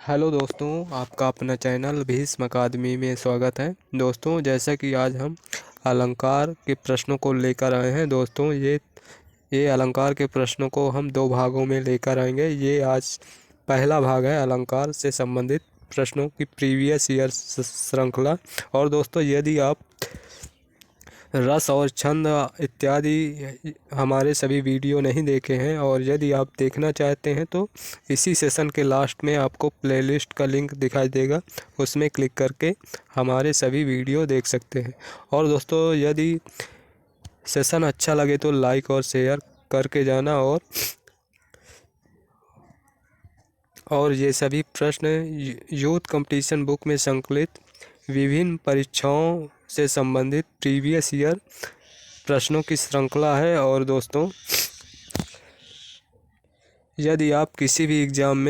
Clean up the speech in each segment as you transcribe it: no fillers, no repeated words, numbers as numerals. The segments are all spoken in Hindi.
हेलो दोस्तों, आपका अपना चैनल भीष्म अकादमी में स्वागत है। दोस्तों, जैसा कि आज हम अलंकार के प्रश्नों को लेकर आए हैं। दोस्तों, ये अलंकार के प्रश्नों को हम दो भागों में लेकर आएंगे। ये आज पहला भाग है अलंकार से संबंधित प्रश्नों की प्रीवियस ईयर श्रृंखला। और दोस्तों, यदि आप रस और छंद इत्यादि हमारे सभी वीडियो नहीं देखे हैं और यदि आप देखना चाहते हैं तो इसी सेशन के लास्ट में आपको प्लेलिस्ट का लिंक दिखाई देगा, उसमें क्लिक करके हमारे सभी वीडियो देख सकते हैं। और दोस्तों, यदि सेशन अच्छा लगे तो लाइक और शेयर करके जाना। और ये सभी प्रश्न यूथ कंपटीशन बुक में संकलित विभिन्न परीक्षाओं से संबंधित प्रीवियस ईयर प्रश्नों की श्रृंखला है। और दोस्तों, यदि आप किसी भी एग्ज़ाम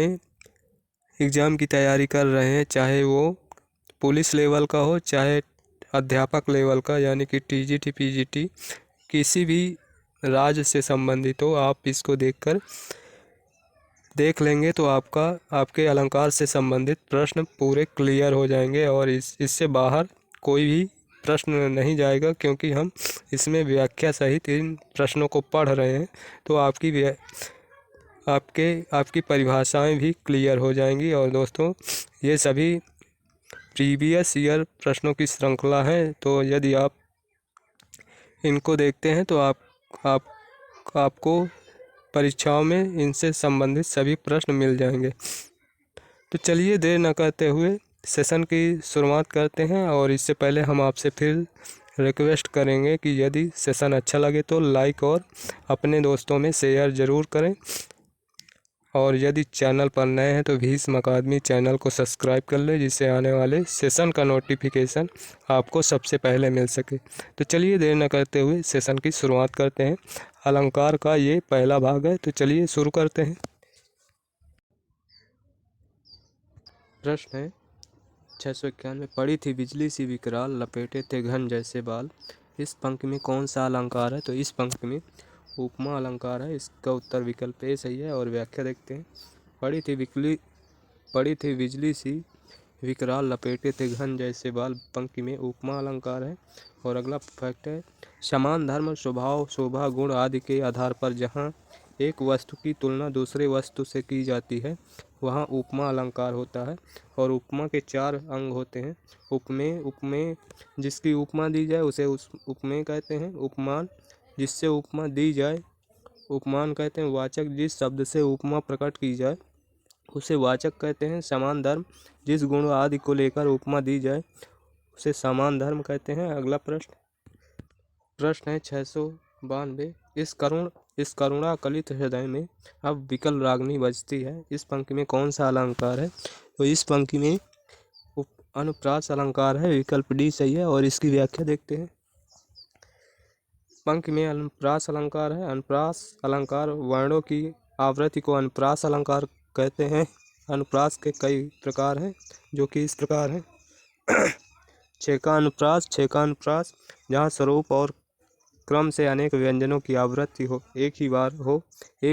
की तैयारी कर रहे हैं, चाहे वो पुलिस लेवल का हो, चाहे अध्यापक लेवल का यानी कि टीजीटी पीजीटी, किसी भी राज्य से संबंधित हो, आप इसको देख लेंगे तो आपके अलंकार से संबंधित प्रश्न पूरे क्लियर हो जाएंगे और इससे बाहर कोई भी प्रश्न नहीं जाएगा, क्योंकि हम इसमें व्याख्या सहित इन प्रश्नों को पढ़ रहे हैं। तो आपकी परिभाषाएं भी क्लियर हो जाएंगी। और दोस्तों, ये सभी प्रीवियस ईयर प्रश्नों की श्रृंखला है, तो यदि आप इनको देखते हैं तो आपको परीक्षाओं में इनसे संबंधित सभी प्रश्न मिल जाएंगे। तो चलिए देर न करते हुए सेशन की शुरुआत करते हैं। और इससे पहले हम आपसे फिर रिक्वेस्ट करेंगे कि यदि सेशन अच्छा लगे तो लाइक और अपने दोस्तों में शेयर ज़रूर करें। और यदि चैनल पर नए हैं तो भीष्म अकादमी चैनल को सब्सक्राइब कर लें, जिससे आने वाले सेशन का नोटिफिकेशन आपको सबसे पहले मिल सके। तो चलिए देर न करते हुए सेशन की शुरुआत करते हैं। अलंकार का ये पहला भाग है, तो चलिए शुरू करते हैं। प्रश्न है 691। पड़ी थी बिजली सी विकराल, लपेटे थे घन जैसे बाल। इस पंक्ति में कौन सा अलंकार है? तो इस पंक्ति में उपमा अलंकार है। इसका उत्तर विकल्प ए सही है। और व्याख्या देखते हैं। पड़ी थी बिजली सी विकराल, लपेटे थे घन जैसे बाल पंक्ति में उपमा अलंकार है। और अगला फैक्ट है, समान धर्म स्वभाव शोभा गुण आदि के आधार पर जहाँ एक वस्तु की तुलना दूसरे वस्तु से की जाती है वहाँ उपमा अलंकार होता है। और उपमा के 4 अंग होते हैं। उपमेय जिसकी उपमा दी जाए उसे उस उपमेय कहते हैं। उपमान जिससे उपमा दी जाए उपमान कहते हैं। वाचक जिस शब्द से उपमा प्रकट की जाए उसे वाचक कहते हैं। समान धर्म जिस गुण आदि को लेकर उपमा दी जाए उसे समान धर्म कहते हैं। अगला प्रश्न है 692। इस करुणा कलित हृदय में अब विकल रागनी बजती है। इस पंक्ति में कौन सा अलंकार है? तो इस पंक्ति में अनुप्रास अलंकार है। विकल्प डी सही है। और इसकी व्याख्या देखते हैं। पंक्ति में अनुप्रास अलंकार है। अनुप्रास अलंकार वर्णों की आवृत्ति को अनुप्रास अलंकार कहते हैं। अनुप्रास के कई प्रकार हैं, जो कि इस प्रकार हैं। छेका अनुप्रास जहाँ स्वरूप और क्रम से अनेक व्यंजनों की आवृत्ति हो एक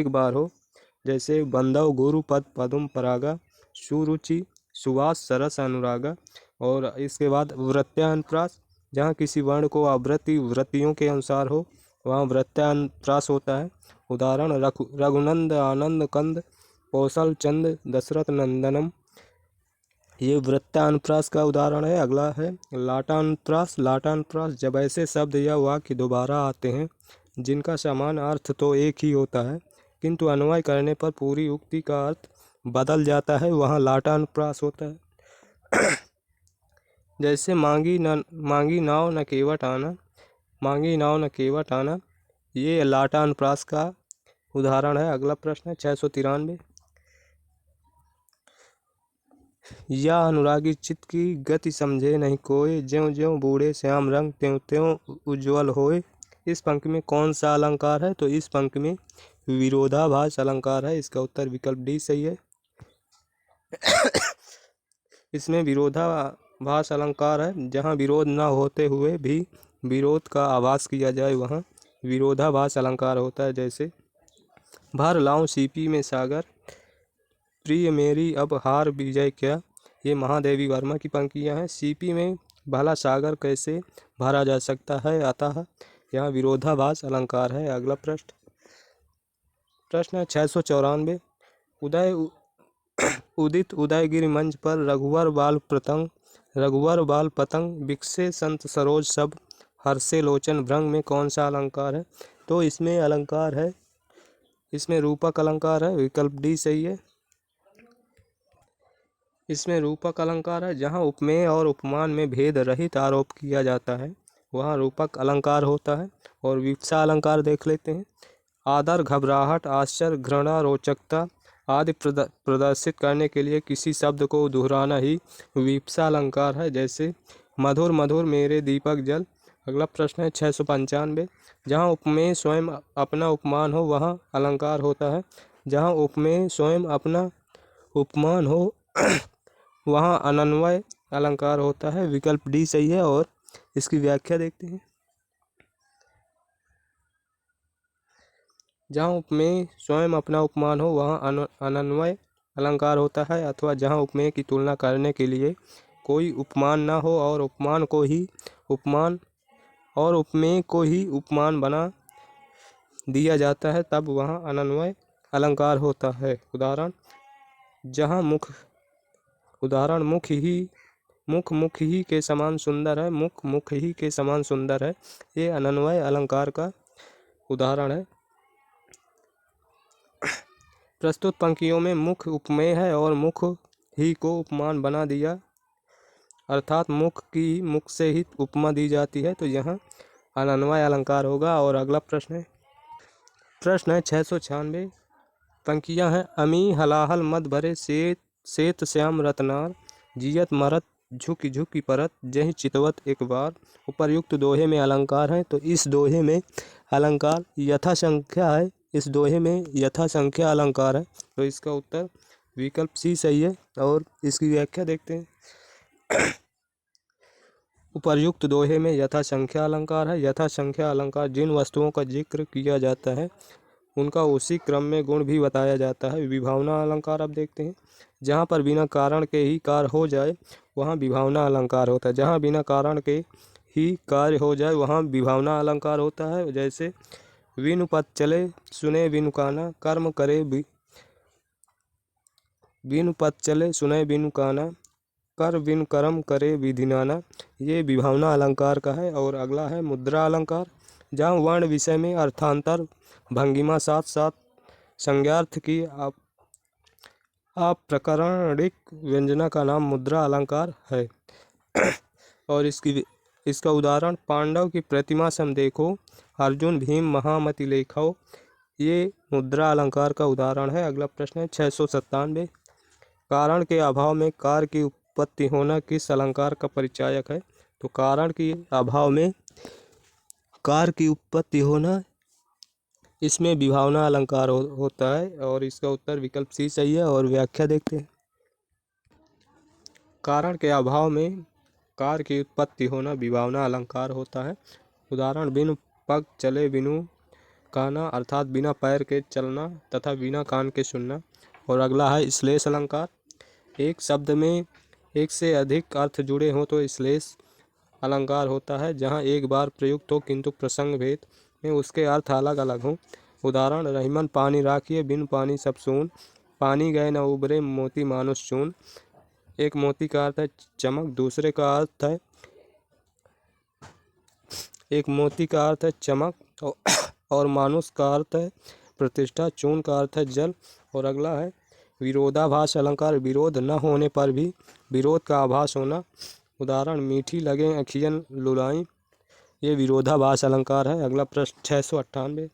बार हो, जैसे बंधव गुरु पद पदुम परागा, सुरुचि सुवास सरस अनुरागा। और इसके बाद वृत्यानुप्रास जहाँ किसी वर्ण को आवृत्ति वृत्तियों के अनुसार हो वहाँ वृत्यानुप्रास होता है। उदाहरण रघुनंद आनंद कंद कौशल चंद दशरथ नंदनम, ये वृत्तानुप्रास का उदाहरण है। अगला है लाटानुप्रास जब ऐसे शब्द या वाक्य दोबारा आते हैं जिनका समान अर्थ तो एक ही होता है किंतु अन्वय करने पर पूरी उक्ति का अर्थ बदल जाता है, वहाँ लाटानुप्रास होता है। जैसे मांगी नाव न केवट आना, ये लाटानुप्रास का उदाहरण है। अगला प्रश्न है 693। या अनुरागी चित्त की गति समझे नहीं कोय, ज्यों ज्यों बूढ़े श्याम रंग त्यों त्यों उज्ज्वल होए। इस पंक्ति में कौन सा अलंकार है? तो इस पंक्ति में विरोधाभास अलंकार है। इसका उत्तर विकल्प डी सही है। इसमें विरोधाभास अलंकार है। जहाँ विरोध न होते हुए भी विरोध का आभास किया जाए वहाँ विरोधाभास अलंकार होता है। जैसे भर लाऊं सीपी में सागर, प्रिय मेरी अब हार विजय क्या, ये महादेवी वर्मा की पंक्तियाँ हैं। सीपी में भला सागर कैसे भरा जा सकता है, अतः यहाँ विरोधाभास अलंकार है। अगला प्रश्न है 694। उदय उदित उदयगिरि मंच पर रघुवर बाल पतंग बिकसे संत सरोज सब हर्षे लोचन भ्रंग में कौन सा अलंकार है? तो इसमें अलंकार है, इसमें रूपक अलंकार है, विकल्प डी सही है। इसमें रूपक अलंकार है। जहाँ उपमेय और उपमान में भेद रहित आरोप किया जाता है वहाँ रूपक अलंकार होता है। और विवक्षा अलंकार देख लेते हैं। आदर, घबराहट, आश्चर्य, घृणा, रोचकता आदि प्रदर्शित करने के लिए किसी शब्द को दोहराना ही विवक्षा अलंकार है। जैसे मधुर मधुर मेरे दीपक जल। अगला प्रश्न है 695। जहाँ उपमेय स्वयं अपना उपमान हो वहाँ अलंकार होता है। जहाँ उपमेय स्वयं अपना उपमान हो वहाँ अनन्वय अलंकार होता है। विकल्प डी सही है। और इसकी व्याख्या देखते हैं। जहाँ उपमेय स्वयं अपना उपमान हो वहाँ अनन्वय अलंकार होता है। अथवा जहाँ उपमेय की तुलना करने के लिए कोई उपमान न हो और उपमेय को ही उपमान बना दिया जाता है तब वहाँ अनन्वय अलंकार होता है। मुख ही के समान सुंदर है। मुख ही के समान सुंदर है, ये अनन्वय अलंकार का उदाहरण है। प्रस्तुत पंक्तियों में मुख उपमेय है और मुख ही को उपमान बना दिया, अर्थात मुख से ही उपमा दी जाती है, तो यहाँ अनन्वय अलंकार होगा। और अगला प्रश्न है 696। पंक्तियाँ हैं। अमी हलाहल मद भरे सेत श्याम रतनार जियत मरत झुकी झुकी परत जहि चितवत एक बार। उपर्युक्त दोहे में अलंकार हैं, तो इस दोहे में अलंकार यथासंख्या है। इस दोहे में यथासंख्या अलंकार है, तो इसका उत्तर विकल्प सी सही है। और इसकी व्याख्या देखते हैं। उपर्युक्त दोहे में यथासंख्या अलंकार है। यथासंख्या अलंकार जिन वस्तुओं का जिक्र किया जाता है उनका उसी क्रम में गुण भी बताया जाता है। विभावना अलंकार अब देखते हैं। जहाँ पर बिना कारण के ही कार्य हो जाए वहाँ विभावना अलंकार होता है। जहाँ बिना कारण के ही कार्य हो जाए वहाँ विभावना अलंकार होता है। जैसे विनु पद चले सुने बिनु काना, कर्म करे बिनु पद चले सुने बिनु काना, कर बिनु कर्म करे विधि नाना, ये विभावना अलंकार का है। और अगला है मुद्रा अलंकार। जहाँ वर्ण विषय में अर्थांतर भंगिमा साथ साथ संज्ञार्थ की अप्रकरणिक व्यंजना का नाम मुद्रा अलंकार है। और इसका उदाहरण पांडव की प्रतिमा सम देखो, अर्जुन भीम महामति लेखो, ये मुद्रा अलंकार का उदाहरण है। अगला प्रश्न है 697। कारण के अभाव में कार्य की उत्पत्ति होना किस अलंकार का परिचायक है? तो कारण के अभाव में कार्य की उत्पत्ति होना, इसमें विभावना अलंकार होता है। और इसका उत्तर विकल्प सी सही है। और व्याख्या देखते हैं। कारण के अभाव में कार्य की उत्पत्ति होना विभावना अलंकार होता है। उदाहरण बिनु पग चले बिनु काना, अर्थात बिना पैर के चलना तथा बिना कान के सुनना। और अगला है श्लेष अलंकार। एक शब्द में एक से अधिक अर्थ जुड़े हों तो श्लेष अलंकार होता है। जहाँ एक बार प्रयुक्त हो किंतु प्रसंग भेद में उसके अर्थ अलग अलग हों। उदाहरण रहीमन पानी राखिए बिन पानी सब सून, पानी गए न उबरे मोती मानुष चून। एक मोती का अर्थ है चमक, दूसरे का अर्थ है एक मोती का अर्थ है चमक और मानुष का अर्थ है प्रतिष्ठा, चून का अर्थ है जल। और अगला है विरोधाभास अलंकार। विरोध न होने पर भी विरोध का आभास होना। उदाहरण मीठी लगे अखियन लुलाई, ये विरोधाभास अलंकार है। अगला प्रश्न 698।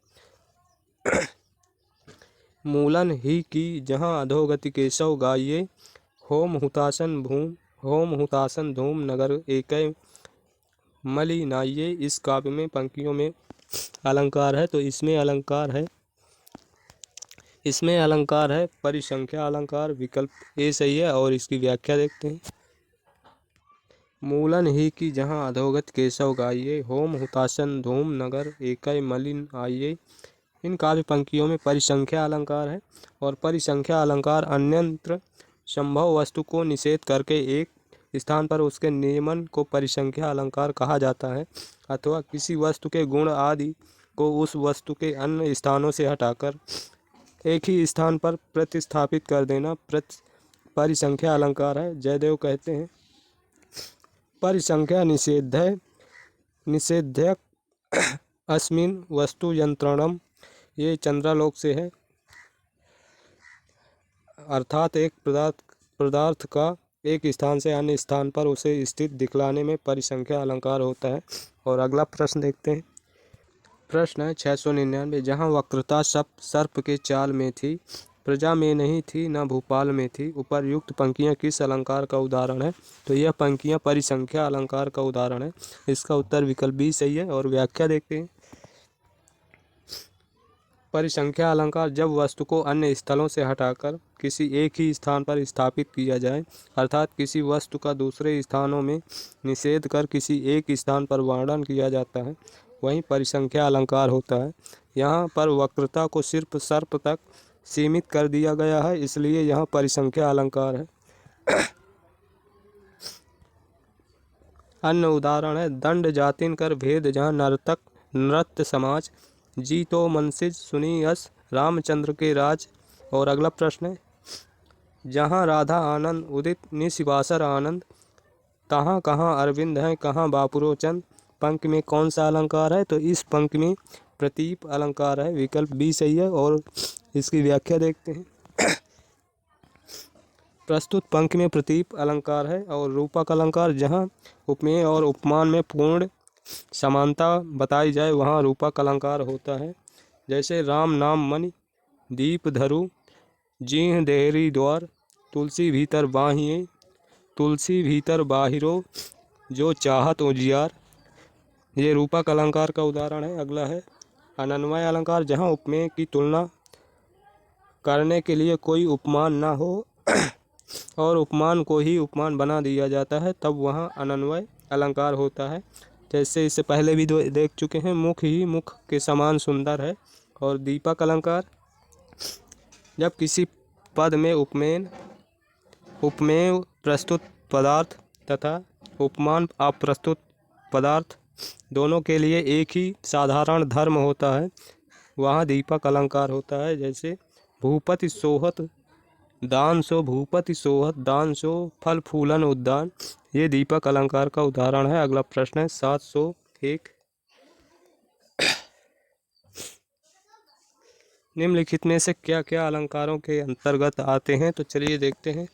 मूलन ही की जहाँ अधोगति केशव गाइए, होम हुतासन धूम नगर एकै मलि नाइये। इस काव्य में पंक्तियों में अलंकार है, तो इसमें अलंकार है परिसंख्या अलंकार। विकल्प ए सही है। और इसकी व्याख्या देखते हैं। मूलन ही की जहाँ अधोगत केशव गाइए, होम हुतासन धूम नगर एकै मलिन आइये, इन काव्य पंक्तियों में परिसंख्या अलंकार है और परिसंख्या अलंकार अन्यत्र संभव वस्तु को निषेध करके एक स्थान पर उसके नियमन को परिसंख्या अलंकार कहा जाता है, अथवा किसी वस्तु के गुण आदि को उस वस्तु के अन्य स्थानों से हटाकर एक ही स्थान पर प्रतिस्थापित कर देना परिसंख्या अलंकार है। जयदेव कहते हैं, परिसंख्या निषेध्यक अस्मिन वस्तु यंत्रणम, ये चंद्रालोक से है, अर्थात एक पदार्थ का एक स्थान से अन्य स्थान पर उसे स्थित दिखलाने में परिसंख्या अलंकार होता है। और अगला प्रश्न देखते हैं। प्रश्न है 699, जहाँ वक्रता सर्प के चाल में थी, प्रजा में नहीं थी, न भूपाल में थी, उपर्युक्त पंक्तियाँ किस अलंकार का उदाहरण है? तो यह पंक्तियाँ परिसंख्या अलंकार का उदाहरण है। इसका उत्तर विकल्प बी सही है। और व्याख्या देखते हैं। परिसंख्या अलंकार जब वस्तु को अन्य स्थलों से हटाकर किसी एक ही स्थान पर स्थापित किया जाए, अर्थात किसी वस्तु का दूसरे स्थानों में निषेध कर किसी एक स्थान पर वर्णन किया जाता है, वहीं परिसंख्या अलंकार होता है। यहाँ पर वक्रता को सिर्फ सर्प तक सीमित कर दिया गया है, इसलिए यहाँ परिसंख्या अलंकार है। अन्य उदाहरण है दंड जातिन कर भेद, जहाँ नर्तक नृत्य समाज, जीतो मनसिज सुनी यस, रामचंद्र के राज। और अगला प्रश्न है, जहाँ राधा आनंद उदित निशिवासर आनंद, तहाँ कहाँ अरविंद हैं कहाँ बापुरोचंद, पंक्ति में कौन सा अलंकार है? तो इस पंक्ति में प्रतीप अलंकार है। विकल्प बी सही है। और इसकी व्याख्या देखते हैं। प्रस्तुत पंक्ति में प्रतीप अलंकार है। और रूपक अलंकार, जहाँ उपमेय और उपमान में पूर्ण समानता बताई जाए वहाँ रूपक अलंकार होता है। जैसे राम नाम मणि दीप धरु, जीह देहरी द्वार, तुलसी भीतर बाहिए, तुलसी भीतर बाहिरो, जो चाहत उजियार, ये रूपक अलंकार का उदाहरण है। अगला है अनन्वय अलंकार, जहाँ उपमेय की तुलना करने के लिए कोई उपमान ना हो और उपमान को ही उपमान बना दिया जाता है, तब वहाँ अनन्वय अलंकार होता है। जैसे इससे पहले भी देख चुके हैं, मुख ही मुख के समान सुंदर है। और दीपक अलंकार, जब किसी पद में उपमेय प्रस्तुत पदार्थ तथा उपमान अप्रस्तुत पदार्थ दोनों के लिए एक ही साधारण धर्म होता है, वहाँ दीपक अलंकार होता है। जैसे भूपति सोहत दान सो, भूपति सोहत दान सो, फल फूलन उद्यान, ये दीपक अलंकार का उदाहरण है। अगला प्रश्न है 701, निम्नलिखित में से क्या क्या अलंकारों के अंतर्गत आते हैं? तो चलिए देखते हैं।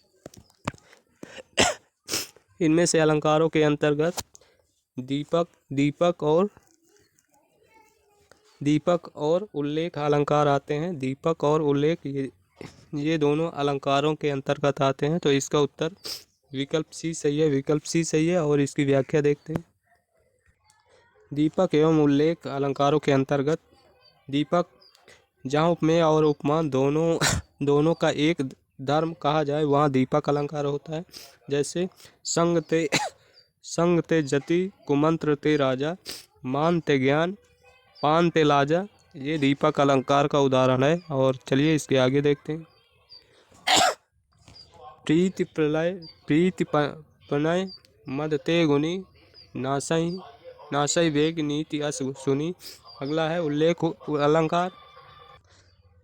इनमें से अलंकारों के अंतर्गत दीपक और उल्लेख अलंकार आते हैं। दीपक और उल्लेख ये दोनों अलंकारों के अंतर्गत आते हैं। तो इसका उत्तर विकल्प सी सही है। विकल्प सी सही है। और इसकी व्याख्या देखते हैं। दीपक एवं उल्लेख अलंकारों के अंतर्गत दीपक, जहाँ उपमेय और उपमान दोनों का एक धर्म कहा जाए वहाँ दीपक अलंकार होता है। जैसे संग ते जति, कुमंत्र ते राजा, मान ते ज्ञान, पान ते लाजा, ये दीपक अलंकार का उदाहरण है। और चलिए इसके आगे देखते हैं। प्रीति प्रणय मद ते गुनी, नासई वेग नीति अस सुनी। अगला है उल्लेख अलंकार,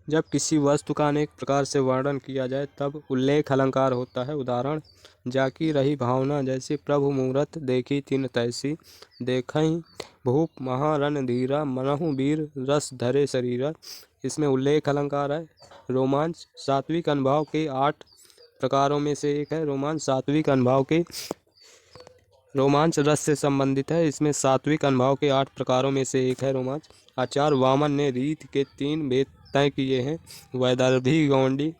जब किसी वस्तु का अनेक प्रकार से वर्णन किया जाए तब उल्लेख अलंकार होता है। उदाहरण जाकी रही भावना, जैसे प्रभु मूरत देखी तिन तैसी, देखई भूप महारण धीरा, मनहु वीर रस धरे शरीरा, इसमें उल्लेख अलंकार है। रोमांच सात्विक अनुभव के 8 प्रकारों में से एक है। रोमांच रस से संबंधित है, इसमें सात्विक अनुभव के 8 प्रकारों में से एक है रोमांच। आचार्य वामन ने रीत के 3 भेद तय किए हैं, वैदर्भी गौंडी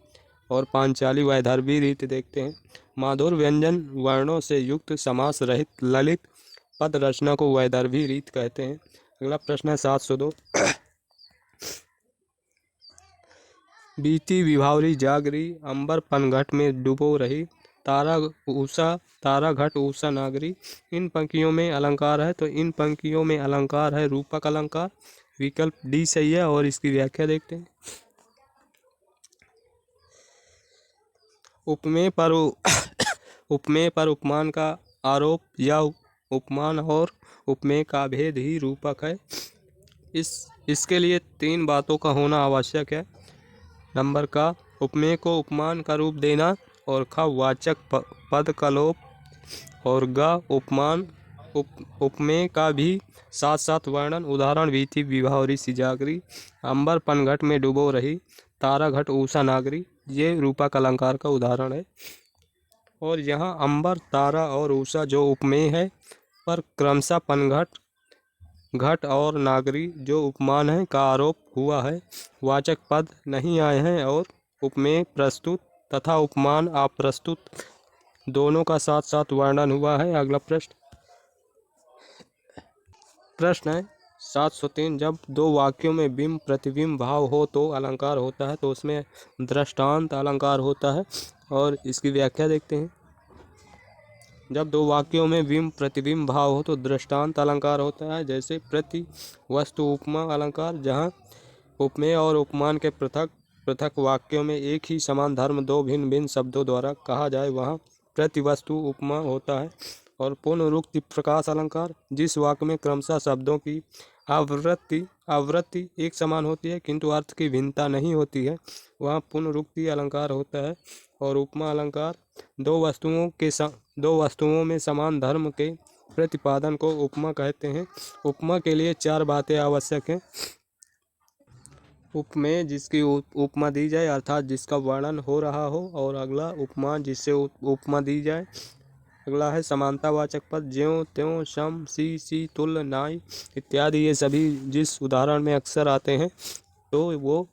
और पांचाली। वैदर्भी रीत देखते हैं। माधुर व्यंजन वर्णों से युक्त समास रहित ललित पद रचना को वैदर्भी रीत कहते हैं। अगला प्रश्न है 702, बीती विभावरी जागरी, अंबर पनघट में डूबो रही, तारा घट उषा नागरी, इन पंक्तियों में अलंकार है। तो इन पंक्तियों में अलंकार है रूपक अलंकार। विकल्प डी सही है और इसकी व्याख्या देखते हैं। उपमेय पर उपमेय पर उपमान का आरोप या उपमान और उपमेय का भेद ही रूपक है। इसके लिए 3 बातों का होना आवश्यक है। नंबर का उपमेय को उपमान का रूप देना, और ख वाचक पद का लोप, और ग उपमान उपमेय का भी साथ साथ वर्णन। उदाहरण वीथी विभावरी सी जागरी, अंबर पनघट में डूबो रही, तारा घट ऊषा नागरी, ये रूपक अलंकार का उदाहरण है। और यहाँ अंबर, तारा और ऊषा जो उपमेय है, पर क्रमशः पनघट, घट और नागरी जो उपमान है का आरोप हुआ है। वाचक पद नहीं आए हैं और उपमेय प्रस्तुत तथा उपमान अप्रस्तुत दोनों का साथ साथ वर्णन हुआ है। अगला प्रश्न है 703। जब 2 वाक्यों में बिंब प्रतिबिंब भाव हो तो अलंकार होता है, तो उसमें दृष्टांत अलंकार होता है, और इसकी व्याख्या देखते हैं। जब 2 वाक्यों में बिंब प्रतिबिंब भाव हो तो दृष्टांत अलंकार होता है। जैसे प्रति वस्तु उपमा अलंकार, जहाँ उपमेय और उपमान के पृथक पृथक वाक्यों में एक ही समान धर्म 2 भिन्न भिन्न शब्दों द्वारा कहा जाए, वहाँ प्रति वस्तु उपमा होता है। और पुनरुक्ति प्रकाश अलंकार, जिस वाक्य में क्रमशः शब्दों की आवृत्ति एक समान होती है किंतु अर्थ की भिन्नता नहीं होती है, वहाँ पुनरुक्ति अलंकार होता है। और उपमा अलंकार 2 वस्तुओं में समान धर्म के प्रतिपादन को उपमा कहते हैं। उपमा के लिए 4 बातें आवश्यक हैं। उपमेय जिसकी उपमा दी जाए, अर्थात जिसका वर्णन हो रहा हो। और अगला उपमान जिससे उपमा दी जाए। अगला है समानतावाचक पद, ज्यों त्यों, सम, सी, तुल्य, नाई इत्यादि, ये सभी जिस उदाहरण में अक्सर आते हैं तो वो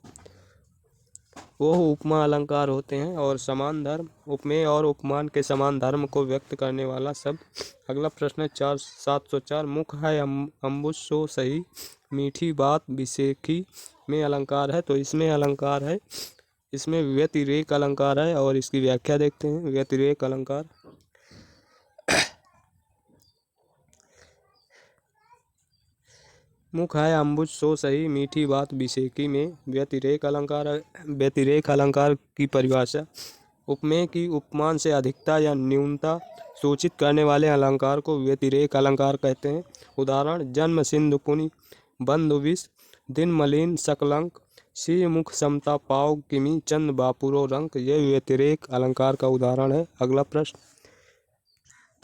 उपमा अलंकार होते हैं। और समान धर्म, उपमेय और उपमान के समान धर्म को व्यक्त करने वाला शब्द। अगला प्रश्न है 704। मुख है अम्बुज सो सही, मीठी बात बिसेखी में अलंकार है, तो इसमें अलंकार है, इसमें व्यतिरेक अलंकार है, और इसकी व्याख्या देखते हैं। व्यतिरेक अलंकार मुख है अम्बुज सो सही, मीठी बात बिसेकी में व्यतिरेक अलंकार है। व्यतिरेक अलंकार की परिभाषा, उपमेय की उपमान से अधिकता या न्यूनता सूचित करने वाले अलंकार को व्यतिरेक अलंकार कहते हैं। उदाहरण जन्म सिंधु पुनि बंधु विष, दिन मलिन सकलंक, सी मुख समता पाव किमी चंद बापुरो रंक, ये व्यतिरेक अलंकार का उदाहरण है। अगला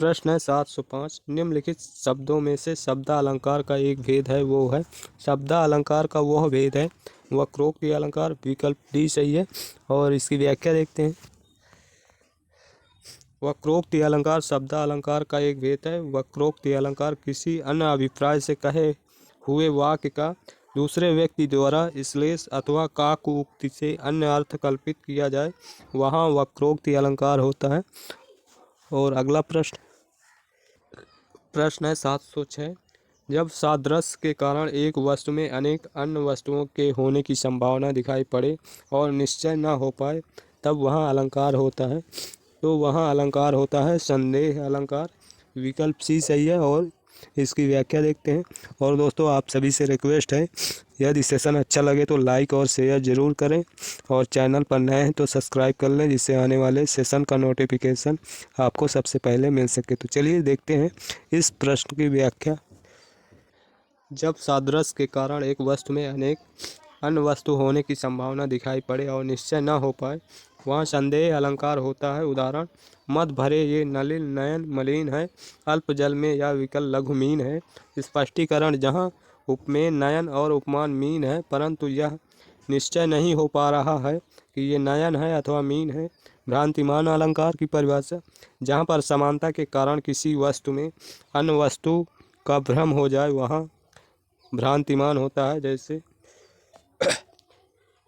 प्रश्न है 705। निम्नलिखित शब्दों में से शब्दालंकार का एक भेद है, वो है शब्दालंकार का वह भेद है वक्रोक्ति अलंकार। विकल्प डी सही है और इसकी व्याख्या देखते हैं। वक्रोक्ति अलंकार शब्दालंकार का एक भेद है। वक्रोक्ति अलंकार किसी अन्य अभिप्राय से कहे हुए वाक्य का दूसरे व्यक्ति द्वारा श्लेष अथवा काकुक्ति से अन्य अर्थ कल्पित किया जाए, वहाँ वक्रोक्ति अलंकार होता है। और अगला प्रश्न है 706। जब सादृश्य के कारण एक वस्तु में अनेक अन्य वस्तुओं के होने की संभावना दिखाई पड़े और निश्चय न हो पाए, तब वहाँ अलंकार होता है, तो वहाँ अलंकार होता है संदेह अलंकार। विकल्प सी सही है और इसकी व्याख्या देखते हैं। और दोस्तों, आप सभी से रिक्वेस्ट है, यदि सेशन अच्छा लगे तो लाइक और शेयर ज़रूर करें, और चैनल पर नए हैं तो सब्सक्राइब कर लें, जिससे आने वाले सेशन का नोटिफिकेशन आपको सबसे पहले मिल सके। तो चलिए देखते हैं इस प्रश्न की व्याख्या। जब सादृश्य के कारण एक वस्तु में अनेक अन्य वस्तु होने की संभावना दिखाई पड़े और निश्चय न हो पाए, वहाँ संदेह अलंकार होता है। उदाहरण मद भरे ये नलिन नयन मलिन है, अल्प जल में या विकल लघु मीन है। स्पष्टीकरण, जहाँ उपमेय नयन और उपमान मीन है, परंतु यह निश्चय नहीं हो पा रहा है कि ये नयन है अथवा मीन है। भ्रांतिमान अलंकार की परिभाषा, जहाँ पर समानता के कारण किसी वस्तु में अन्य वस्तु का भ्रम हो जाए, वहाँ भ्रांतिमान होता है। जैसे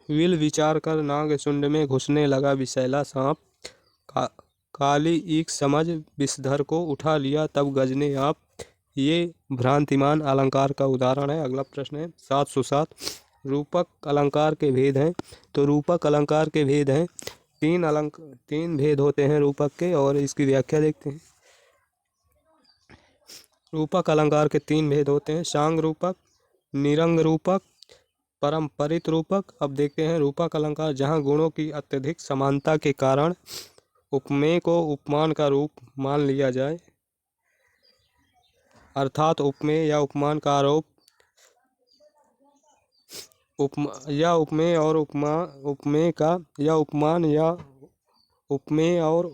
विल विचार कर नाग सुंड में घुसने लगा विषैला सांप, काली ईख समझ विषधर को उठा लिया तब गजने आप, ये भ्रांतिमान अलंकार का उदाहरण है। अगला प्रश्न है 707। रूपक अलंकार के भेद हैं, तो रूपक अलंकार के भेद हैं 3 भेद होते हैं रूपक के, और इसकी व्याख्या देखते हैं। रूपक अलंकार के 3 भेद होते हैं। सांग रूपक, निरंग रूपक, परम्परित रूपक। अब देखते हैं रूपक अलंकार, जहाँ गुणों की अत्यधिक समानता के कारण उपमेय को उपमान का रूप मान लिया जाए, अर्थात उपमेय या उपमान का आरोप उपमेय और उपमेय का या उपमान या उपमेय और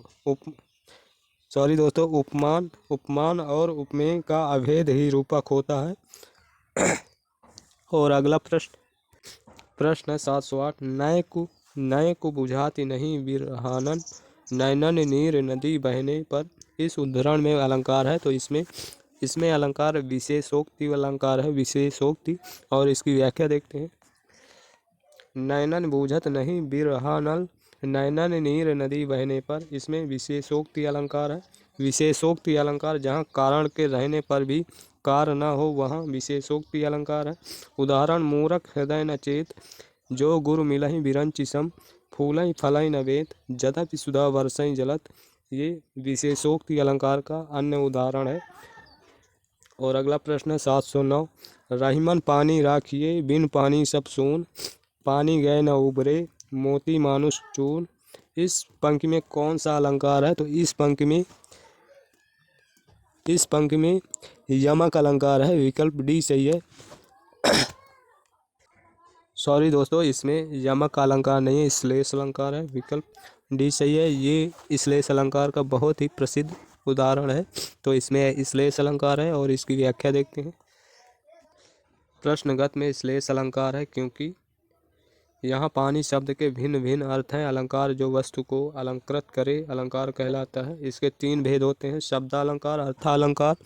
उपमान और उपमेय का अभेद ही रूपक होता है। और अगला प्रश्न है 708। नय को बुझाती नहीं बिरहानन, नैनन नीर नदी बहने पर। इस उद्धरण में अलंकार है, तो इसमें अलंकार विशेषोक्ति अलंकार है, विशेषोक्ति। और इसकी व्याख्या देखते हैं। नैनन बूझत नहीं बिरहानल, नैनन नीर नदी बहने पर। इसमें विशेषोक्ति अलंकार है। विशेषोक्ति अलंकार, जहाँ कारण के रहने पर भी कार न हो, वहाँ विशेषोक्ति अलंकार है। उदाहरण, मूरख हृदय न चेत, जो गुरु मिलहि बिरंचि सम, फूलहि फलहि न वेत, जदपि सुधा वर्षहि जलत। ये विशेषोक्ति अलंकार का अन्य उदाहरण है। और अगला प्रश्न है 709। रहीमन पानी राखिए, बिन पानी सब सून, पानी गए न उबरे, मोती मानुष चून। इस पंक्ति में कौन सा अलंकार है? तो इस पंक्ति में यमक अलंकार है, विकल्प डी सही है। सॉरी दोस्तों, इसमें यमक का अलंकार नहीं है, श्लेष अलंकार है, विकल्प डी सही है। ये श्लेष अलंकार का बहुत ही प्रसिद्ध उदाहरण है, तो इसमें श्लेष अलंकार है। और इसकी व्याख्या देखते हैं। प्रश्नगत में श्लेष अलंकार है क्योंकि यहाँ पानी शब्द के भिन्न भिन्न अर्थ हैं। अलंकार जो वस्तु को अलंकृत करे, अलंकार कहलाता है। इसके 3 भेद होते हैं, शब्दालंकार, अर्थालंकार,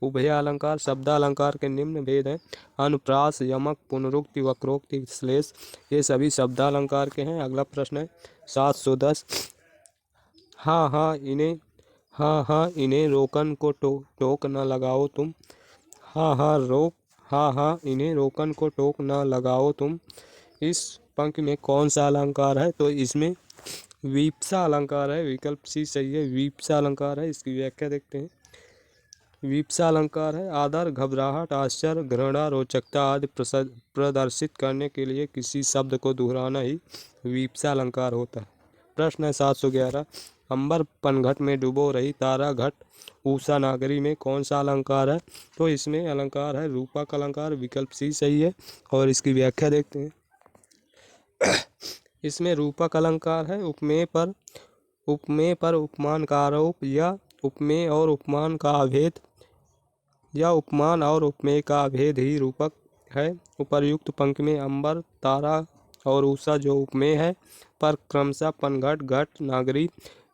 उभयालंकार। शब्दालंकार के निम्न भेद हैं, अनुप्रास, यमक, पुनरुक्ति, वक्रोक्ति, श्लेष। ये सभी शब्दालंकार के हैं। अगला प्रश्न है 710। हाँ हाँ इन्हें रोकन को टोक न लगाओ तुम। हाँ इन्हें रोकन को टोक न लगाओ तुम। इस पंक्ति में कौन सा अलंकार है? तो इसमें वीप्सा अलंकार है, विकल्प सी सही है, वीप्सा अलंकार है। इसकी व्याख्या देखते हैं। वीप्सा अलंकार है, आदर, घबराहट, आश्चर्य, घृणा, रोचकता आदि प्रदर्शित करने के लिए किसी शब्द को दोहराना ही वीप्सा अलंकार होता है। प्रश्न है 711। अंबर पनघट में डूबो रही तारा घट, ऊषा नागरी में कौन सा अलंकार है? तो इसमें अलंकार है रूपक अलंकार, विकल्प सी सही है। और इसकी व्याख्या देखते हैं। इसमें रूपक अलंकार है, उपमेय पर उपमान का आरोप, या उपमेय और उपमान का अभेद, या उपमान और उपमेय का अभेद ही रूपक है। उपर्युक्त पंक्ति में अंबर, तारा और उषा जो उपमेय है, पर क्रमशः पनघट, घट, नागरी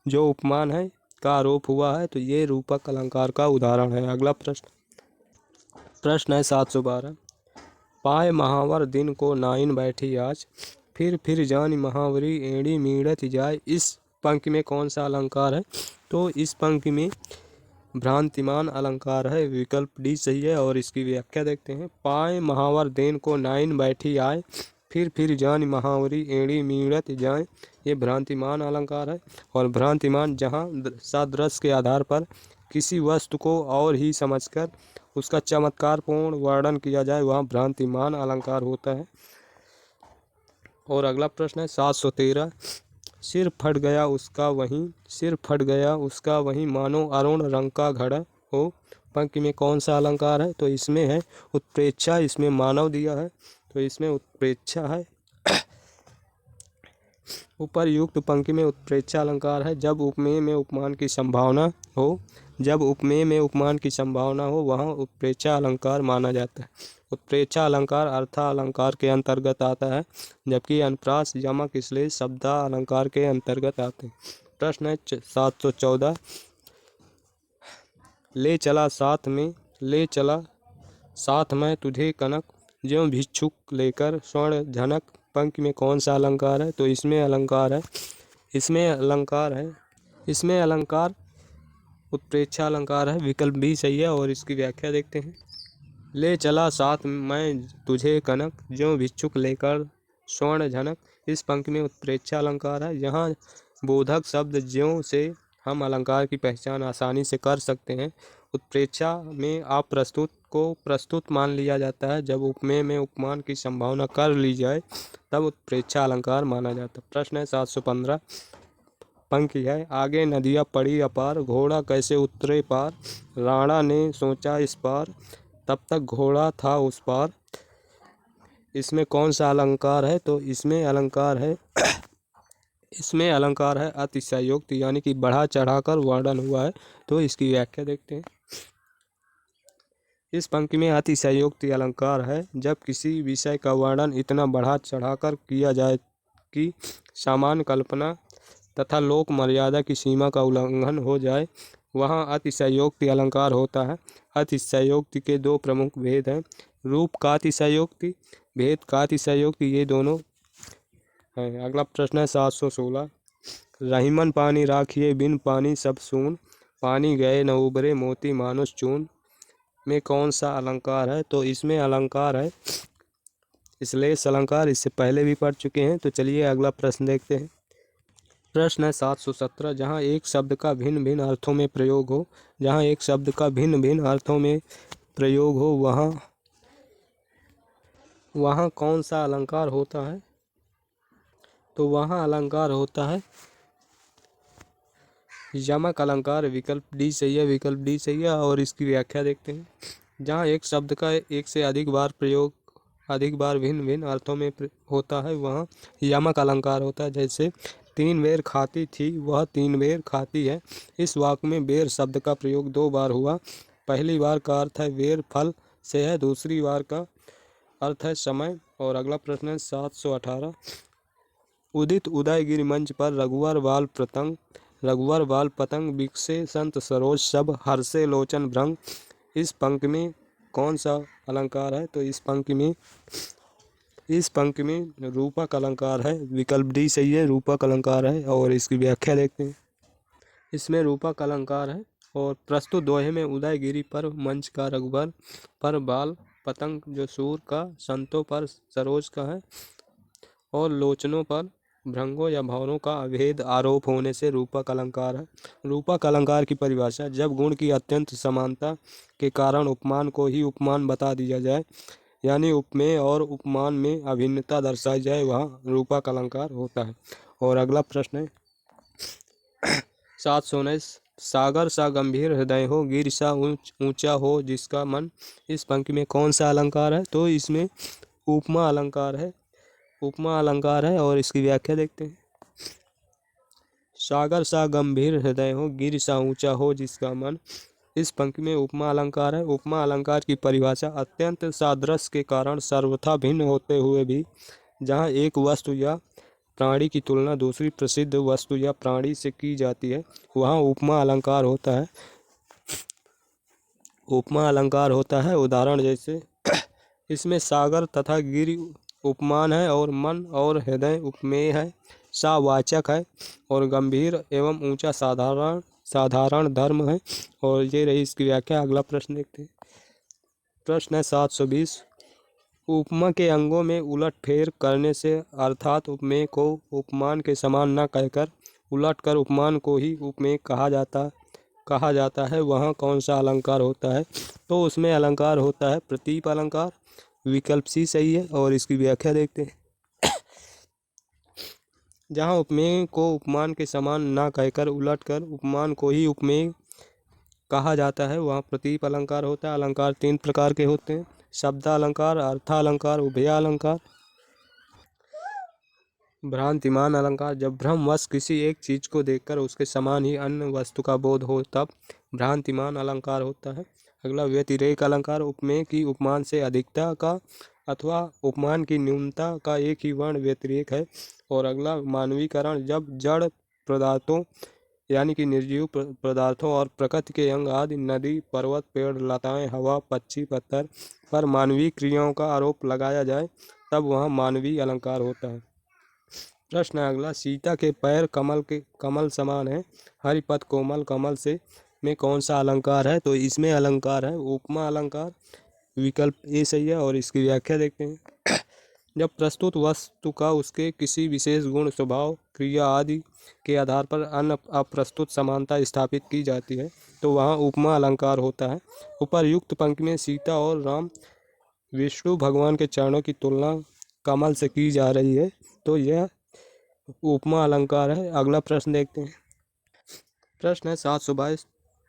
जो उपमान है का आरोप हुआ है, तो ये रूपक अलंकार का उदाहरण है। अगला प्रश्न है 712। पाए महावर दिन को नाइन बैठी आज, फिर जानी महावरी एड़ी मीड़त जाए। इस पंक्ति में कौन सा अलंकार है? तो इस पंक्ति में भ्रांतिमान अलंकार है, विकल्प डी सही है। और इसकी व्याख्या देखते हैं। पाए महावर देन को नाइन बैठी आए, फिर जानी महावरी एड़ी मीड़त जाए। ये भ्रांतिमान अलंकार है। और भ्रांतिमान, जहाँ सादृश्य के आधार पर किसी वस्तु को और ही समझकर उसका चमत्कारपूर्ण वर्णन किया जाए, वहाँ भ्रांतिमान अलंकार होता है। और अगला प्रश्न है 713। सिर फट गया उसका वहीं, मानो अरुण रंग का घड़ा हो। पंक्ति में कौन सा अलंकार है? तो इसमें है उत्प्रेक्षा, इसमें मानव दिया है, तो इसमें उत्प्रेक्षा है। उपर्युक्त पंक्ति में उत्प्रेक्षा अलंकार है, जब उपमेय में उपमान की संभावना हो, वहाँ उत्प्रेक्षा अलंकार माना जाता है। उत्प्रेक्षा अलंकार अर्था अलंकार के अंतर्गत आता है, जबकि अनुप्रास, यमक, श्लेष शब्दा अलंकार के अंतर्गत आते हैं। प्रश्न है 714। ले चला साथ में तुझे कनक, ज्यों भिक्षुक लेकर स्वर्ण झनक। पंक्ति में कौन सा अलंकार है? तो इसमें अलंकार उत्प्रेक्षा अलंकार है, विकल्प भी सही है। और इसकी व्याख्या देखते हैं। ले चला साथ मैं तुझे कनक, ज्यों भिक्षुक लेकर स्वर्ण झनक। इस पंक्ति में उत्प्रेक्षा अलंकार है। यहाँ बोधक शब्द ज्यों से हम अलंकार की पहचान आसानी से कर सकते हैं। उत्प्रेक्षा में अप्रस्तुत को प्रस्तुत मान लिया जाता है। जब उपमेय में उपमान की संभावना कर ली जाए तब उत्प्रेक्षा अलंकार माना जाता है। प्रश्न है 715 पंक्ति है, आगे नदियाँ पड़ी अपार, घोड़ा कैसे उतरे पार, राणा ने सोचा इस पार, तब तक घोड़ा था उस पार। इसमें कौन सा अलंकार है? तो इसमें अलंकार है अतिशयोक्ति, यानी कि बढ़ा चढ़ाकर वर्णन हुआ है। तो इसकी व्याख्या देखते हैं। इस पंक्ति में अतिशयोक्ति अलंकार है जब किसी विषय का वर्णन इतना बढ़ा चढ़ाकर किया जाए कि सामान्य कल्पना तथा लोक मर्यादा की सीमा का उल्लंघन हो जाए, वहाँ अतिशयोक्ति अलंकार होता है। अतिशयोक्ति के दो प्रमुख भेद हैं, रूप का अतिशयोक्ति, भेद का अतिशयोक्ति, ये दोनों हैं। अगला प्रश्न है 716, रहीमन पानी राखिए बिन पानी सब सून, पानी गए न उबरे मोती मानुष चून में कौन सा अलंकार है? तो इसमें अलंकार है श्लेष अलंकार, इससे पहले भी पढ़ चुके हैं। तो चलिए अगला प्रश्न देखते हैं। प्रश्न है 717, जहाँ एक शब्द का भिन्न भिन्न अर्थों में प्रयोग हो, जहाँ एक शब्द का भिन्न भिन्न अर्थों में प्रयोग हो वहाँ कौन सा अलंकार होता है? तो वहाँ अलंकार होता है यमक अलंकार। विकल्प डी सही है, विकल्प डी सही है। और इसकी व्याख्या देखते हैं। जहाँ एक शब्द का एक से अधिक बार प्रयोग अधिक बार भिन्न भिन्न अर्थों में होता है वहाँ यमक अलंकार होता है। जैसे 3 बेर खाती थी, वह 3 बेर खाती है। इस वाक्य में बेर शब्द का प्रयोग 2 बार हुआ। पहली बार का अर्थ है बेर फल से है, दूसरी बार का अर्थ है समय। और अगला प्रश्न है 718, उदित उदय गिरि मंच पर रघुवर बाल पतंग बिकसे संत सरोज सब हर्षे लोचन भ्रंग। इस पंक्ति में कौन सा अलंकार है? तो इस पंक्ति में रूपक अलंकार है। विकल्प डी सही है, रूपक अलंकार है। और इसकी व्याख्या देखते हैं। इसमें रूपक अलंकार है और प्रस्तुत दोहे में उदयगिरी पर मंच का रघुवर पर बाल पतंग जो सूर का, संतों पर सरोज का है और लोचनों पर भ्रंगों या भंवरों का अभेद आरोप होने से रूपक अलंकार है। रूपक अलंकार की परिभाषा, जब गुण की अत्यंत समानता के कारण उपमान को ही उपमान बता दिया जाए, यानी उपमेय और उपमान में अभिन्नता दर्शाई जाए, वहाँ रूपक अलंकार होता है। और अगला प्रश्न है 719, सागर सा गंभीर हृदय हो, गिर सा ऊंचा हो जिसका मन। इस पंक्ति में कौन सा अलंकार है? तो इसमें उपमा अलंकार है। उपमा अलंकार है और इसकी व्याख्या देखते हैं। सागर सा गंभीर हृदय हो, गिर सा ऊंचा हो जिसका मन। इस पंक्ति में उपमा अलंकार है। उपमा अलंकार की परिभाषा, अत्यंत सादृश्य के कारण सर्वथा भिन्न होते हुए भी जहाँ एक वस्तु या प्राणी की तुलना दूसरी प्रसिद्ध वस्तु या प्राणी से की जाती है, वहाँ उपमा अलंकार होता है। उपमा अलंकार होता है। उदाहरण जैसे इसमें सागर तथा गिर उपमान है और मन और हृदय उपमेय है। सा वाचक है और गंभीर एवं ऊंचा साधारण धर्म है। और ये रही इसकी व्याख्या। अगला प्रश्न देखते हैं। प्रश्न है 720, उपमा के अंगों में उलट फेर करने से अर्थात उपमेय को उपमान के समान न कहकर उलट कर उपमान को ही उपमेय कहा जाता है, वहाँ कौन सा अलंकार होता है? तो उसमें अलंकार होता है प्रतीप अलंकार। विकल्प सी सही है। और इसकी व्याख्या देखते हैं। जहाँ उपमेय को उपमान के समान ना कहकर उलट कर उपमान को ही उपमेय कहा जाता है, वहाँ प्रतीप अलंकार होता है। अलंकार 3 प्रकार के होते हैं, शब्दालंकार, अर्थालंकार, उभयालंकार। भ्रांतिमान अलंकार, जब भ्रमवश किसी एक चीज को देखकर उसके समान ही अन्य वस्तु का बोध हो तब भ्रांतिमान अलंकार होता है। अगला व्यतिरेक अलंकार, उपमेय की उपमान से अधिकता का अथवा उपमान की न्यूनता का एक ही वर्ण व्यतिरेक है। और अगला मानवीकरण, जब जड़ पदार्थों यानी कि निर्जीव पदार्थों और प्रकृति के अंग आदि नदी, पर्वत, पेड़, लताएं, हवा, पक्षी, पत्थर पर मानवीय क्रियाओं का आरोप लगाया जाए तब वहाँ मानवीय अलंकार होता है। प्रश्न अगला, सीता के पैर कमल समान है, हरिपद कोमल कमल से में कौन सा अलंकार है? तो इसमें अलंकार है उपमा अलंकार। विकल्प ए सही है। और इसकी व्याख्या देखते हैं। जब प्रस्तुत वस्तु का उसके किसी विशेष गुण, स्वभाव, क्रिया आदि के आधार पर अन्य अप्रस्तुत समानता स्थापित की जाती है तो वहाँ उपमा अलंकार होता है। उपर्युक्त पंक्ति में सीता और राम, विष्णु भगवान के चरणों की तुलना कमल से की जा रही है तो यह उपमा अलंकार है। अगला प्रश्न देखते हैं। प्रश्न है 722।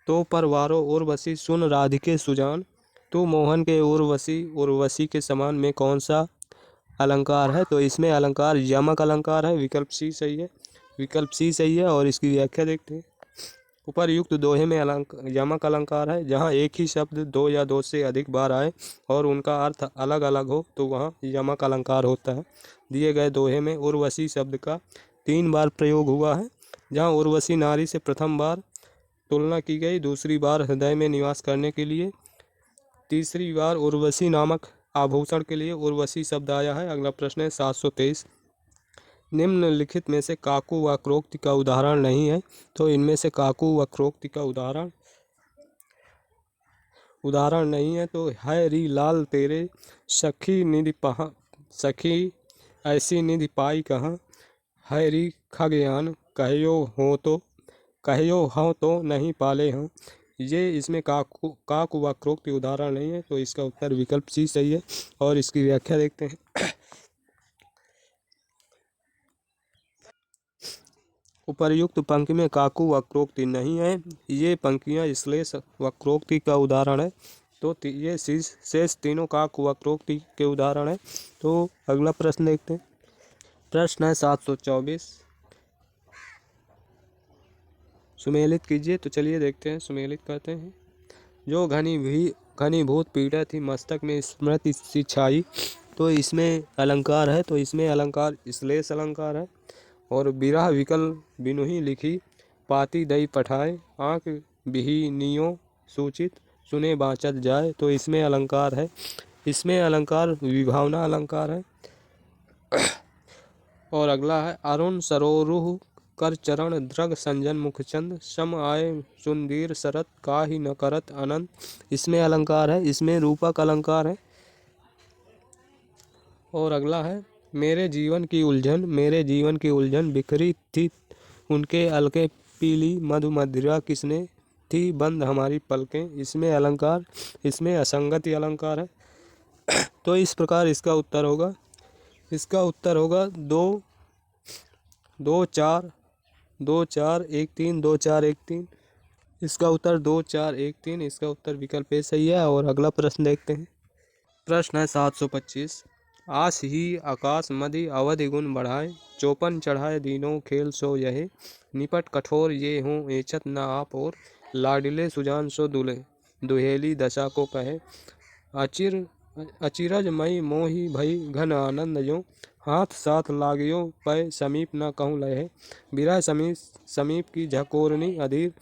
तो परवारो उर्वशी सुन राधिके सुजान, तो मोहन के उर्वशी उर्वशी के समान में कौन सा अलंकार है? तो इसमें अलंकार यमक अलंकार है। विकल्प सी सही है। विकल्प सी सही है और इसकी व्याख्या देखते हैं। उपर्युक्त दोहे में यमक अलंकार है जहाँ एक ही शब्द दो या दो से अधिक बार आए और उनका अर्थ अलग अलग हो तो वहाँ यमक अलंकार होता है। दिए गए दोहे में उर्वशी शब्द का 3 बार प्रयोग हुआ है, जहाँ उर्वशी नारी से प्रथम बार तुलना की गई, दूसरी बार हृदय में निवास करने के लिए, तीसरी बार उर्वशी नामक आभूषण के लिए उर्वशी शब्द आया है। अगला प्रश्न है 723। निम्नलिखित में से काकू वक्रोक्ति का उदाहरण नहीं है तो इनमें से काकू वक्रोक्ति का उदाहरण नहीं है तो है री लाल तेरे, सखी निधि पहा, सखी ऐसी निधि पाई कहाँ, है री खगयान, कहियो हो तो नहीं पाले हों। ये इसमें काकू वक्रोक्ति उदाहरण नहीं है तो इसका उत्तर विकल्प सी सही है और इसकी व्याख्या देखते हैं। उपर्युक्त पंक्ति में काकू वक्रोक्ति नहीं है, ये पंक्तियाँ श्लेष वक्रोक्ति का उदाहरण है तो ये शेष तीनों काकू वक्रोक्ति के उदाहरण है। तो अगला प्रश्न देखते हैं। प्रश्न है 724। सुमेलित कीजिए। तो चलिए देखते हैं, सुमेलित करते हैं। जो घनीभूत पीड़ा थी मस्तक में स्मृति सी छाई, तो इसमें अलंकार है तो इसमें अलंकार श्लेष अलंकार है। और बिरह विकल बिनुही लिखी, पाती दई पठाए, आँख बिहीनियों सूचित, सुने बाँचत जाए, तो इसमें अलंकार है। इसमें अलंकार विभावना अलंकार है। और अगला है अरुण सरोरुह कर चरण द्रग संजन मुखचंद, सम आए सुंदीर सरत काहि न करत अनंत, इसमें अलंकार है। इसमें रूपक अलंकार है। और अगला है मेरे जीवन की उलझन बिखरी थी उनके अलके, पीली मधु मदिरा किसने थी बंद हमारी पलकें, इसमें अलंकार, इसमें असंगति अलंकार है। तो इस प्रकार इसका उत्तर होगा 2 4 1 3 2 4 1 3। इसका उत्तर 2 4 1 3। इसका उत्तर विकल्प ए सही है। और अगला प्रश्न देखते हैं। प्रश्न है 725। आस ही आकाश मधि अवधि गुण बढ़ाए, चौपन चढ़ाए दीनों खेल सो यहे, निपट कठोर ये हों एचत न आप और, लाडिले सुजान सो दुहेली दशा को कहे, अचिरज मई मोहि भई घन आनंद जो, हाथ साथ लाग्यो पै समीप न कहूँ लहे, बिरह समीप की झकोरनी अधीर,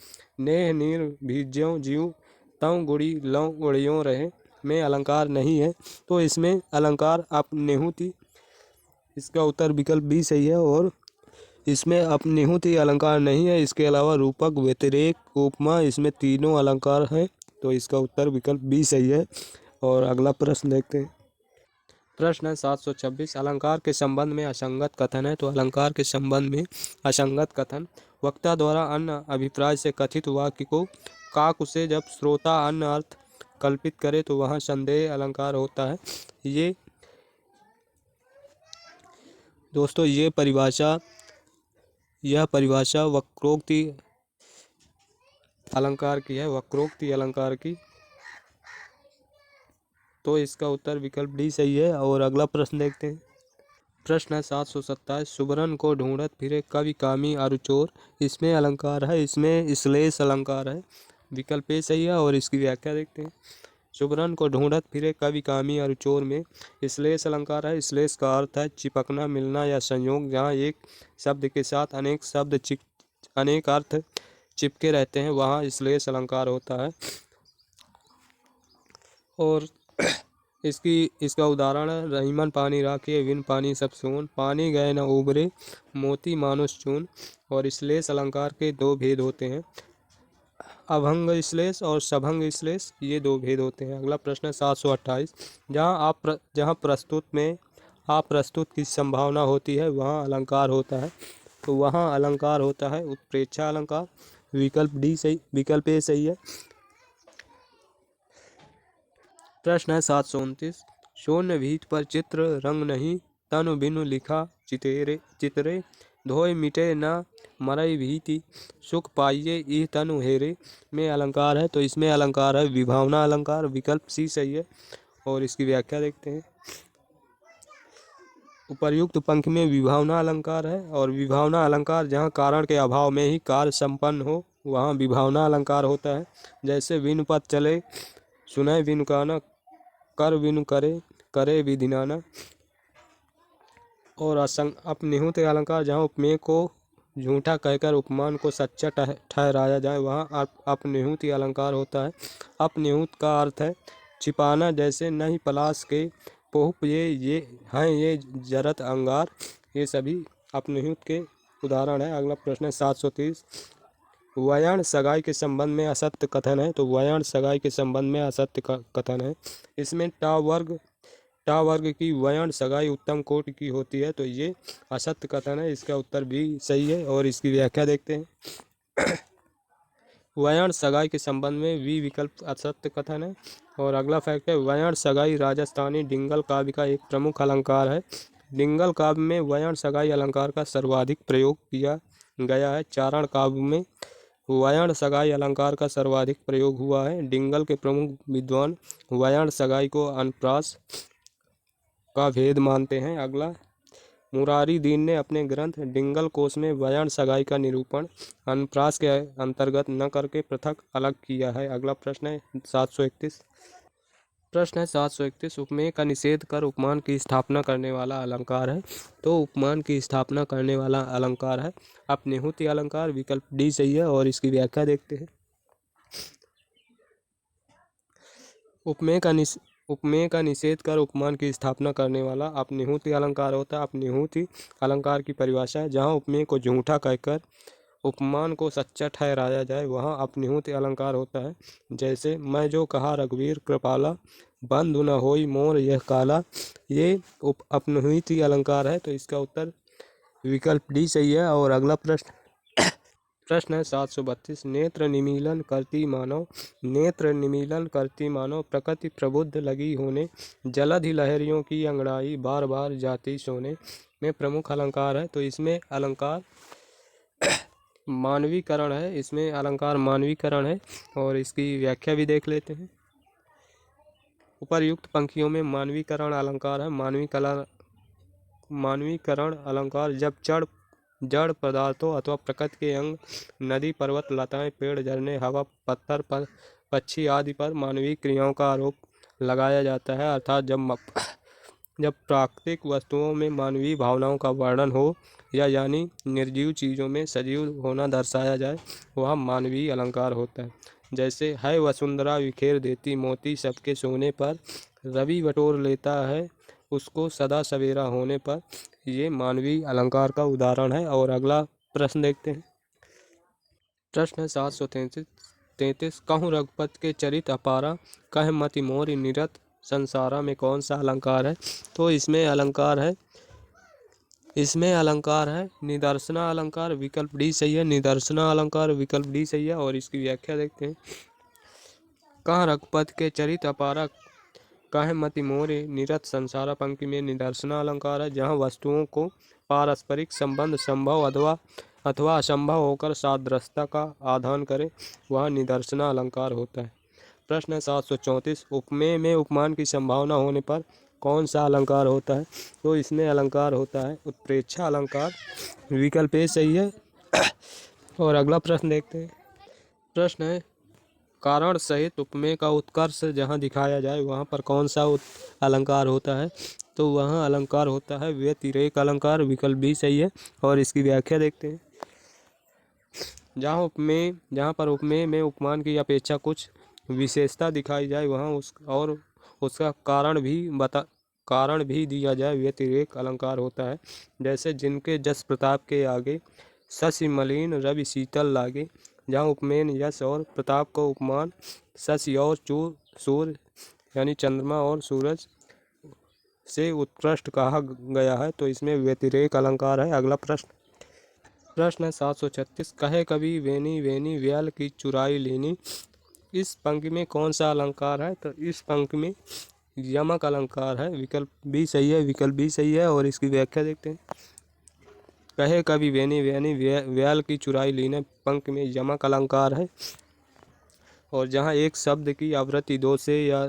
नेह नीर भीज्यों जीव तव गुड़ी लौ उड़ियों रहे, में अलंकार नहीं है तो इसमें अलंकार अपनेहुति, इसका उत्तर विकल्प बी सही है। और इसमें अपनेहुति अलंकार नहीं है। इसके अलावा रूपक, व्यतिरेक, उपमा, इसमें तीनों अलंकार हैं तो इसका उत्तर विकल्प बी सही है। और अगला प्रश्न देखते हैं। प्रश्न है 726। अलंकार के संबंध में असंगत कथन है तो अलंकार के संबंध में असंगत कथन, वक्ता द्वारा अन्य अभिप्राय से कथित वाक्य को काक से जब श्रोता अन्य अर्थ कल्पित करे तो वहाँ संदेह अलंकार होता है। ये दोस्तों यह परिभाषा वक्रोक्ति अलंकार की है, वक्रोक्ति अलंकार की। तो इसका उत्तर विकल्प डी सही है। और अगला प्रश्न देखते हैं। प्रश्न है 727। सुबरन को ढूंढत फिरे कवि कामी अरुचोर, इसमें अलंकार है, इसमें श्लेष अलंकार है। विकल्प ए सही है। और इसकी व्याख्या देखते हैं। सुबरन को ढूंढत फिरे कवि कामी अरुचोर में श्लेष अलंकार है। श्लेष का अर्थ है चिपकना, मिलना या संयोग, जहाँ एक शब्द के साथ अनेक अर्थ चिपके रहते हैं वहाँ श्लेष अलंकार होता है। और इसका उदाहरण है रहीमन पानी राखे विन पानी सब सोन, पानी गए न उबरे मोती मानुष चून। और श्लेष अलंकार के 2 भेद होते हैं, अभंग श्लेष और सभंग श्लेष, ये 2 भेद होते हैं। अगला प्रश्न है 728। जहाँ प्रस्तुत में अप्रस्तुत की संभावना होती है वहाँ अलंकार होता है। तो वहाँ अलंकार होता है उत्प्रेक्षा अलंकार। विकल्प डी सही, विकल्प ए सही है। प्रश्न है 729। शून्य भीत पर चित्र रंग नहीं, तनु बिनु लिखा चितेरे चितरे, धोए मिटे न मरई भीति, सुख पाइये इह तनु हेरे में अलंकार है। तो इसमें अलंकार है विभावना अलंकार। विकल्प सी सही है। और इसकी व्याख्या देखते हैं। उपर्युक्त पंक्ति में विभावना अलंकार है, और विभावना अलंकार जहाँ कारण के अभाव में ही कार्य संपन्न हो वहाँ विभावना अलंकार होता है। जैसे विनु पद चले, सुनय विनु काना, कर विनु करे, करे विधिनाना। और अपनिहुत अलंकार जहाँ उपमेय को झूठा कहकर उपमान को सच्चा ठहराया जाए वहाँ अपनिहुत अलंकार होता है। अपनिहुत का अर्थ है छिपाना, जैसे नहीं पलाश के पोहुप ये हैं ये जरत अंगार। ये सभी अपनिहुत के उदाहरण है। अगला प्रश्न है 730। वयन सगाई के संबंध में असत्य कथन है। तो वयन सगाई के संबंध में असत्य कथन है। इसमें टा वर्ग की वयन सगाई उत्तम कोटि की होती है। तो ये असत्य कथन है। इसका उत्तर भी सही है। और इसकी व्याख्या देखते हैं। वयन सगाई के संबंध में वी विकल्प असत्य कथन है। और अगला फैक्ट है वयन सगाई राजस्थानी डिंगल काव्य का एक प्रमुख अलंकार है। डिंगल काव्य में वयन सगाई अलंकार का सर्वाधिक प्रयोग किया गया है। चारण काव्य में वयन सगाई अलंकार का सर्वाधिक प्रयोग हुआ है। डिंगल के प्रमुख विद्वान वयन सगाई को अनुप्रास का भेद मानते हैं। अगला मुरारी दीन ने अपने ग्रंथ डिंगल कोश में वयन सगाई का निरूपण अनुप्रास के अंतर्गत न करके पृथक अलग किया है। अगला प्रश्न है 731। प्रश्न है 731। उपमेय का निषेध कर उपमान की स्थापना करने वाला अलंकार है। तो उपमान की स्थापना करने वाला अलंकार है अपनिहुति अलंकार। विकल्प डी सही है। और इसकी व्याख्या देखते हैं। उपमेय का निषेध कर उपमान की स्थापना करने वाला अपनिहुति अलंकार होता है। अपनिहुति अलंकार की परिभाषा है जहाँ उपमेय को झूठा कहकर उपमान को सच्चा ठहराया जाए वहाँ अपनिहुति अलंकार होता है। जैसे मैं जो कहा रघुवीर कृपाला, बंधु न होई मोर यह काला। ये अपनिहुति अलंकार है। तो इसका उत्तर विकल्प डी सही है। और अगला प्रश्न है 732। नेत्र निमीलन करती मानव, नेत्र निमीलन करती मानव, प्रकृति प्रबुद्ध लगी होने, जलधि लहरियों की अंगड़ाई, बार बार जाती सोने में प्रमुख अलंकार है। तो इसमें अलंकार मानवीकरण है। इसमें अलंकार मानवीकरण है। और इसकी व्याख्या भी देख लेते हैं। उपर्युक्त पंक्तियों में मानवीकरण अलंकार है। मानवीकरण अलंकार जब जड़ पदार्थों अथवा प्रकृति के अंग, नदी पर्वत लताएं पेड़ झरने हवा पत्थर पक्षी आदि पर मानवीय क्रियाओं का आरोप लगाया जाता है। अर्थात जब प्राकृतिक वस्तुओं में मानवीय भावनाओं का वर्णन हो या यानी निर्जीव चीज़ों में सजीव होना दर्शाया जाए वह मानवीय अलंकार होता है। जैसे है वसुंधरा बिखेर देती मोती सबके सोने पर, रवि बटोर लेता है उसको सदा सवेरा होने पर। ये मानवीय अलंकार का उदाहरण है। और अगला प्रश्न देखते हैं। प्रश्न है 733। कहूँ रघुपत के चरित अपारा, कह मति मोर निरत संसारा में कौन सा अलंकार है। तो इसमें अलंकार है निदर्शना अलंकार। विकल्प डी सही है। निदर्शना अलंकार विकल्प डी सही है। और इसकी व्याख्या देखते हैं। कहाँ रघुपत के चरित अपारा, कह मति मोरे निरत संसारा पंक्ति में निदर्शना अलंकार है जहाँ वस्तुओं को पारस्परिक संबंध संभव अथवा असंभव होकर सादृश्यता का आधान करे वह निदर्शना अलंकार होता है। प्रश्न है 734। उपमेय में उपमान की संभावना होने पर कौन सा अलंकार होता है। तो इसमें अलंकार होता है उत्प्रेक्षा अलंकार। विकल्प ए सही है। और अगला प्रश्न देखते हैं। प्रश्न है कारण सहित उपमेय का उत्कर्ष जहाँ दिखाया जाए वहाँ पर कौन सा अलंकार होता है। तो वहाँ अलंकार होता है व्यतिरेक अलंकार। विकल्प बी सही है। और इसकी व्याख्या देखते हैं। जहाँ पर उपमेय में उपमान की अपेक्षा कुछ विशेषता दिखाई जाए वहाँ उसका कारण भी दिया जाए व्यतिरेक अलंकार होता है। जैसे जिनके जस प्रताप के आगे, शशि मलिन रवि शीतल लागे। जहाँ उपमेय यश और प्रताप को उपमान शशि और सूर्य यानी चंद्रमा और सूरज से उत्कृष्ट कहा गया है, तो इसमें व्यतिरेक अलंकार है। अगला प्रश्न है 736, कहे कवि वेनी वेनी व्याल की चुराई लेनी। इस पंक्ति में कौन सा अलंकार है? तो इस पंक्ति में यमक अलंकार है। विकल्प बी सही है, विकल्प बी सही है। और इसकी व्याख्या देखते हैं। कहे कवि वेनी वेनी व्याल की चुराई लेने पंक्ति में यमक अलंकार है। और जहाँ एक शब्द की आवृत्ति दो से या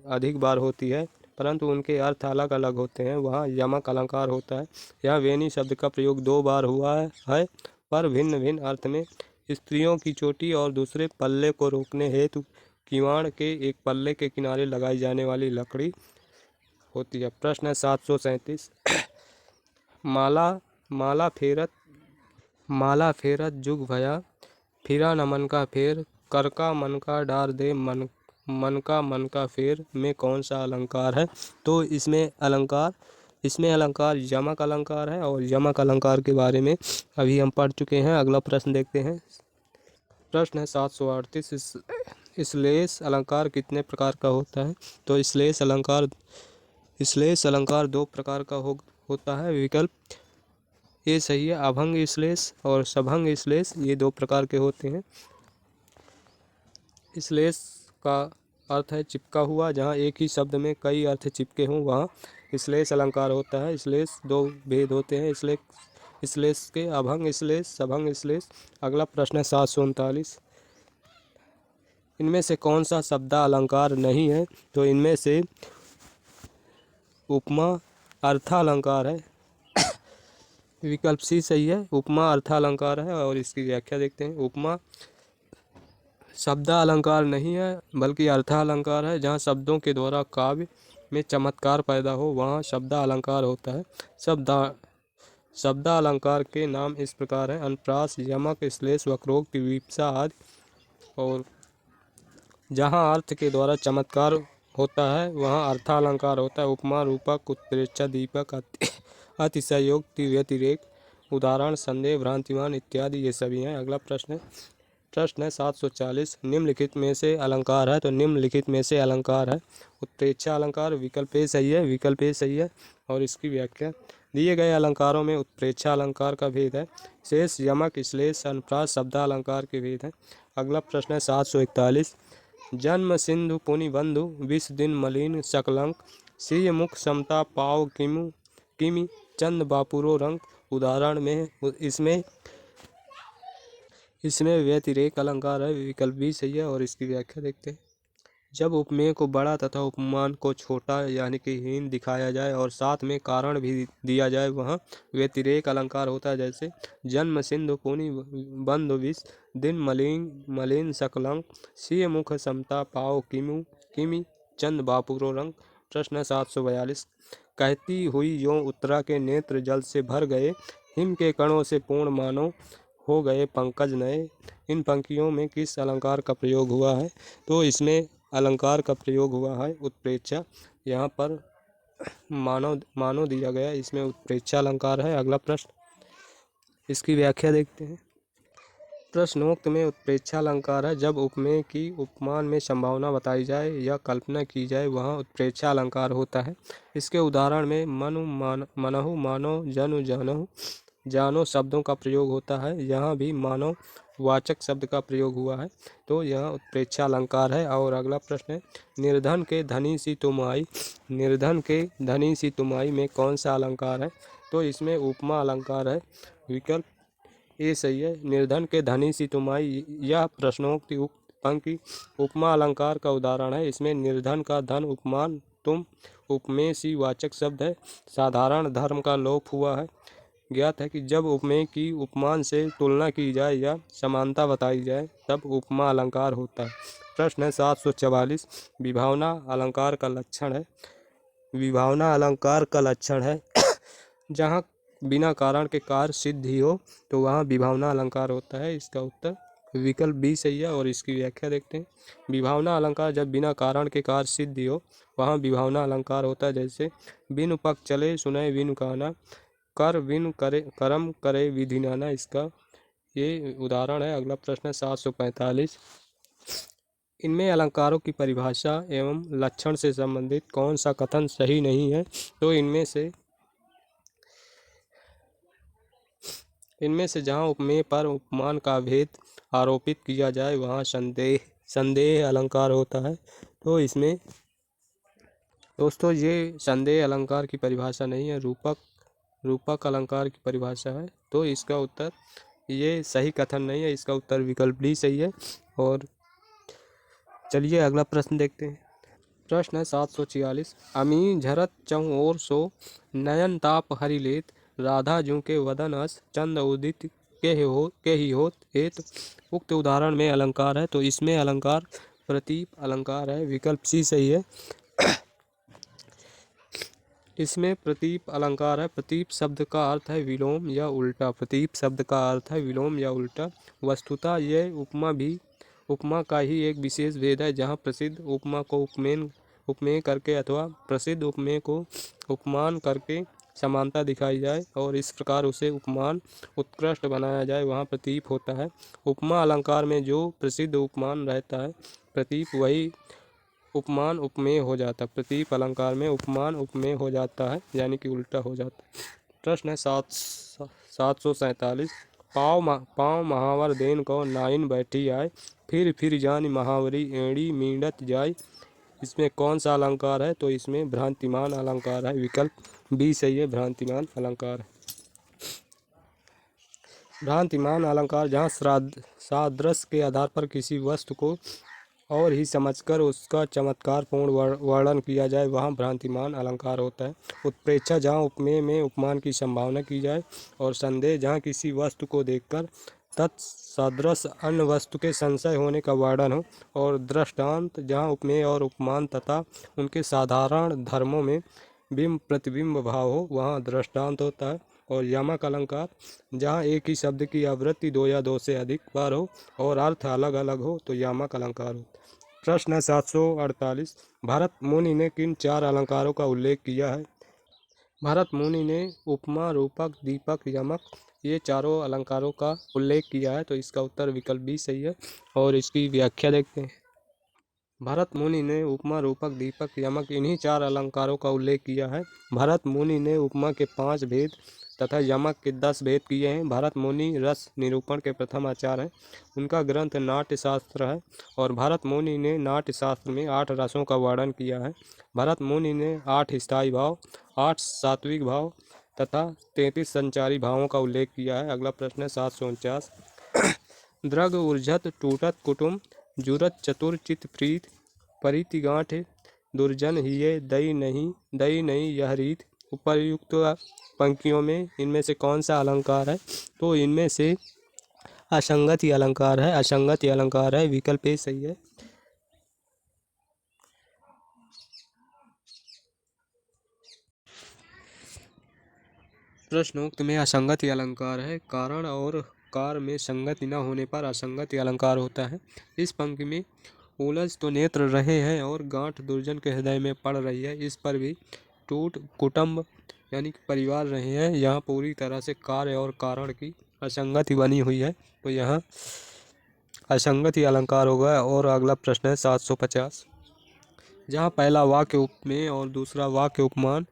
अधिक बार होती है परंतु उनके अर्थ अलग अलग होते हैं, वहाँ यमक अलंकार होता है। यहाँ वेनी शब्द का प्रयोग 2 बार हुआ है पर भिन्न भिन्न अर्थ में। स्त्रियों की चोटी और दूसरे पल्ले को रोकने हेतु किवाड़ के एक पल्ले के किनारे लगाई जाने वाली लकड़ी होती है। प्रश्न है 737, माला फेरत जुग भया, फिरा न मन का फेर, कर का मन का डार दे, मन का फेर में कौन सा अलंकार है? तो इसमें अलंकार यमक अलंकार है। और यमक अलंकार के बारे में अभी हम पढ़ चुके हैं। अगला प्रश्न देखते हैं। प्रश्न है 738, श्लेष अलंकार कितने प्रकार का होता है? तो श्लेष अलंकार 2 प्रकार का होता है। विकल्प ये सही है, अभंग श्लेष और सभंग श्लेष, ये 2 प्रकार के होते हैं। श्लेष का अर्थ है चिपका हुआ, जहाँ एक ही शब्द में कई अर्थ चिपके हों वहाँ श्लेष अलंकार होता है। श्लेष 2 भेद होते हैं श्लेष के, अभंग श्लेष, सभंग श्लेष। अगला प्रश्न है 739, इनमें से कौन सा शब्द अलंकार नहीं है? तो इनमें से उपमा अर्थालंकार है। विकल्प सी सही है, उपमा अर्थालंकार है। और इसकी व्याख्या देखते हैं। उपमा शब्द अलंकार नहीं है बल्कि अर्थालंकार है। जहाँ शब्दों के द्वारा काव्य में चमत्कार पैदा हो वहाँ शब्द अलंकार होता है। शब्द अलंकार के नाम इस प्रकार हैं: अनुप्रास, यमक, श्लेष, वक्रोक्ति, विवक्षा आदि। और जहाँ अर्थ के द्वारा चमत्कार होता है वहाँ अर्थालंकार होता है। उपमा, रूपक, उत्प्रेक्षा, दीपक, अतिशयोक्ति, व्यतिरेक, उदाहरण, संदेह, भ्रांतिमान इत्यादि ये सभी हैं। अगला प्रश्न है 740, निम्नलिखित में से अलंकार है। तो निम्नलिखित में से अलंकार है उत्प्रेक्षा अलंकार। विकल्प ए सही है, विकल्प ए सही है। और इसकी व्याख्या, दिए गए अलंकारों में उत्प्रेक्षा अलंकार का भेद है। शेष, यमक, श्लेष, अनुप्रास शब्द अलंकार के भेद है। अगला प्रश्न है 741, जन्म सिंधु पुनि बंधु, विष दिन मलिन सकलंक, सिय मुख समता पाव किमि, चंद बापुरो रंग। उदाहरण में इसमें व्यतिरेक अलंकार है। विकल्प भी सही है। और इसकी व्याख्या देखते हैं। जब उपमेय को बड़ा तथा उपमान को छोटा यानी कि हीन दिखाया जाए और साथ में कारण भी दिया जाए वहाँ व्यतिरेक अलंकार होता है। जैसे जन्म सिंधु पुनि बंधु, विष दिन मलिन सकलंक, सिय मुख समता पाव किमि, चंद बापुरो रंग। प्रश्न 742, कहती हुई यों उत्तरा के नेत्र जल से भर गए, हिम के कणों से पूर्ण मानो हो गए पंकज नए। इन पंक्तियों में किस अलंकार का प्रयोग हुआ है? तो इसमें अलंकार का प्रयोग हुआ है उत्प्रेक्षा। यहाँ पर मानो दिया गया, इसमें उत्प्रेक्षा अलंकार है। अगला प्रश्न, इसकी व्याख्या देखते हैं। प्रश्नोक्त में उत्प्रेक्षा अलंकार है जब उपमेय की उपमान में संभावना बताई जाए या कल्पना की जाए वहाँ उत्प्रेक्षा अलंकार होता है। इसके उदाहरण में मनहु, मानो, जनु, जानो शब्दों का प्रयोग होता है। यहाँ भी मानव वाचक शब्द का प्रयोग हुआ है, तो यह उत्प्रेक्षा अलंकार है। और अगला प्रश्न है, निर्धन के धनी सी तुम आई, निर्धन के धनी सी तुम आई में कौन सा अलंकार है? तो इसमें उपमा अलंकार है। विकल्प ए सही है, निर्धन के धनी सी तुम आई। यह प्रश्नोक्ति पंक्ति उपमा अलंकार का उदाहरण है। इसमें निर्धन का धन उपमान, तुम उपमेय सी वाचक शब्द है। साधारण धर्म का लोप हुआ है। ज्ञात है कि जब उपमेय की उपमान से तुलना की जाए या समानता बताई जाए तब उपमा अलंकार होता है। प्रश्न है 744, विभावना अलंकार का लक्षण है। विभावना अलंकार का लक्षण है जहाँ बिना कारण के कार्य सिद्धि हो तो वहाँ विभावना अलंकार होता है। इसका उत्तर विकल्प बी सही है। और इसकी व्याख्या देखते हैं। विभावना अलंकार जब बिना कारण के कार्य सिद्धि हो वहाँ विभावना अलंकार होता है। जैसे बिनु पक चले सुनय बिनु कहना, कर बिनु करे कर्म करे विधि नाना, इसका ये उदाहरण है। अगला प्रश्न है 745, इनमें अलंकारों की परिभाषा एवं लक्षण से संबंधित कौन सा कथन सही नहीं है? तो इनमें से जहाँ उपमेय पर उपमान का भेद आरोपित किया जाए वहाँ संदेह अलंकार होता है। तो इसमें दोस्तों ये संदेह अलंकार की परिभाषा नहीं है, रूपक अलंकार की परिभाषा है। तो इसका उत्तर ये सही कथन नहीं है, इसका उत्तर विकल्प डी सही है। और चलिए अगला प्रश्न देखते हैं। प्रश्न है 746। अमी झरत चहु और सो नयन ताप हरि लेत राधा जू के वदन अस चंद उदित के ही होत हेत। उक्त उदाहरण में अलंकार है, तो इसमें अलंकार प्रतीप अलंकार है, विकल्प सी सही है। इसमें प्रतीप अलंकार है। प्रतीप शब्द का अर्थ है विलोम या उल्टा। प्रतीप शब्द का अर्थ है विलोम या उल्टा। वस्तुतः यह उपमा का ही एक विशेष भेद है, जहाँ प्रसिद्ध उपमा को उपमेय करके अथवा प्रसिद्ध उपमेय को उपमान करके समानता दिखाई जाए और इस प्रकार उसे उपमान उत्कृष्ट बनाया जाए, वहाँ प्रतीप होता है। उपमा अलंकार में जो प्रसिद्ध उपमान रहता है, प्रतीप वही उपमान उपमेय हो जाता है। प्रतीप अलंकार में उपमान उपमेय हो जाता है, यानी कि उल्टा हो जाता है। प्रश्न है 747। पाँव महावर देन को नाइन बैठी आए फिर जानी महावरी एड़ी मींडत जाय। इसमें कौन सा अलंकार है? तो इसमें भ्रांतिमान अलंकार है, विकल्प बी सही है, भ्रांतिमान अलंकार। भ्रांतिमान अलंकार जहाँ सादृश्य के आधार पर किसी वस्तु को और ही समझकर उसका चमत्कारपूर्ण वर्णन किया जाए, वहाँ भ्रांतिमान अलंकार होता है। उत्प्रेक्षा जहाँ उपमेय में उपमान की संभावना की जाए, और संदेह जहाँ किसी वस्तु को देखकर तत्सदृश अन्य वस्तु के संशय होने का वर्णन हो, और दृष्टांत जहाँ उपमेय और उपमान तथा उनके साधारण धर्मों में बिंब प्रतिबिंब भाव हो, वहाँ दृष्टांत होता है। और यमक अलंकार जहाँ एक ही शब्द की आवृत्ति दो या दो से अधिक बार हो और अर्थ अलग अलग हो, तो यमक अलंकार हो। प्रश्न है 748। भरत मुनि ने किन चार अलंकारों का उल्लेख किया है? भरत मुनि ने उपमा, रूपक, दीपक, यमक ये चारों अलंकारों का उल्लेख किया है, तो इसका उत्तर विकल्प भी सही है। और इसकी व्याख्या देखते हैं। भरत मुनि ने उपमा, रूपक, दीपक, यमक इन्हीं चार अलंकारों का उल्लेख किया है। भरत मुनि ने उपमा के 5 भेद तथा यमक के 10 भेद किए हैं। भरत मुनि रस निरूपण के प्रथम आचार्य हैं। उनका ग्रंथ नाट्य शास्त्र है और भरत मुनि ने नाट्य शास्त्र में 8 रसों का वर्णन किया है। भरत मुनि ने 8 स्थायी भाव, 8 सात्विक भाव तथा 33 संचारी भावों का उल्लेख किया है। अगला प्रश्न है 749। द्रग ऊर्जत टूटत कुटुम जुरत चतुर चित प्रीत परिति गांठ दुर्जन हिये दई नहीं यह रीत। उपर्युक्त पंक्तियों में इनमें से कौन सा अलंकार है? तो इनमें से असंगति अलंकार है, असंगति अलंकार है, विकल्प ए सही है। प्रश्नोक्त में असंगति अलंकार है। कारण और कार में संगति न होने पर असंगति अलंकार होता है। इस पंक्ति में उलझ तो नेत्र रहे हैं और गांठ दुर्जन के हृदय में पड़ रही है, इस पर भी टूट कुटुंब यानी कि परिवार रहे हैं। यहाँ पूरी तरह से कार्य और कारण की असंगति बनी हुई है, तो यहाँ असंगति अलंकार होगा। और अगला प्रश्न है 750। जहाँ पहला वाक्य उपमेय और दूसरा वाक्य उपमान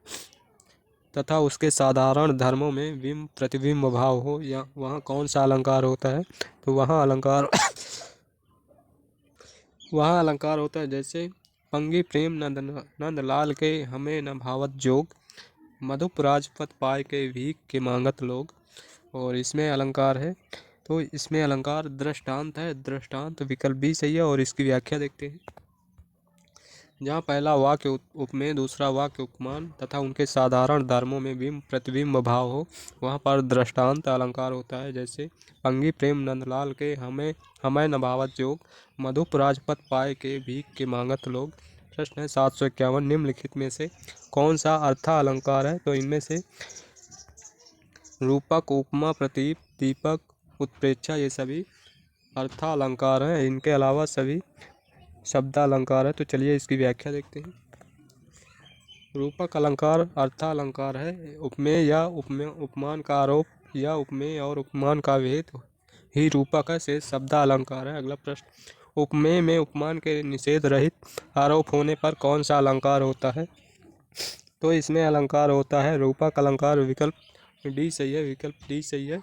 तथा उसके साधारण धर्मों में बिंब प्रतिबिंब भाव हो, या वहाँ कौन सा अलंकार होता है? तो वहाँ अलंकार होता है जैसे पंगी प्रेम नंदलाल के हमें न भावत जोग मधुप राजपथ पाए के भीख के मांगत लोग। और इसमें अलंकार है, तो इसमें अलंकार दृष्टांत है, दृष्टांत विकल्प भी सही है। और इसकी व्याख्या देखते हैं। जहाँ पहला वाक्य उपमेय, दूसरा वाक्य उपमान तथा उनके साधारण धर्मों में बिंब प्रतिबिंब भाव हो, वहाँ पर दृष्टांत अलंकार होता है जैसे पंगी प्रेम नंदलाल के हमें नभावत जोग मधुप राजपथ पाए के भीख के मांगत लोग। प्रश्न है 751। निम्नलिखित में से कौन सा अर्था अलंकार है? तो इनमें से रूपक, उपमा, प्रतीप, दीपक, उत्प्रेक्षा ये सभी अर्था अलंकार हैं। इनके अलावा सभी शब्दालंकार है। तो चलिए इसकी व्याख्या देखते हैं। रूपक अलंकार अर्था अलंकार है। उपमेय या उपमान का आरोप या उपमेय और उपमान का भेद ही रूपक है, शेष शब्द अलंकार है। अगला प्रश्न, उपमेय में उपमान के निषेध रहित आरोप होने पर कौन सा अलंकार होता है? तो इसमें अलंकार होता है रूपक अलंकार। विकल्प डी सही है, विकल्प डी सही है।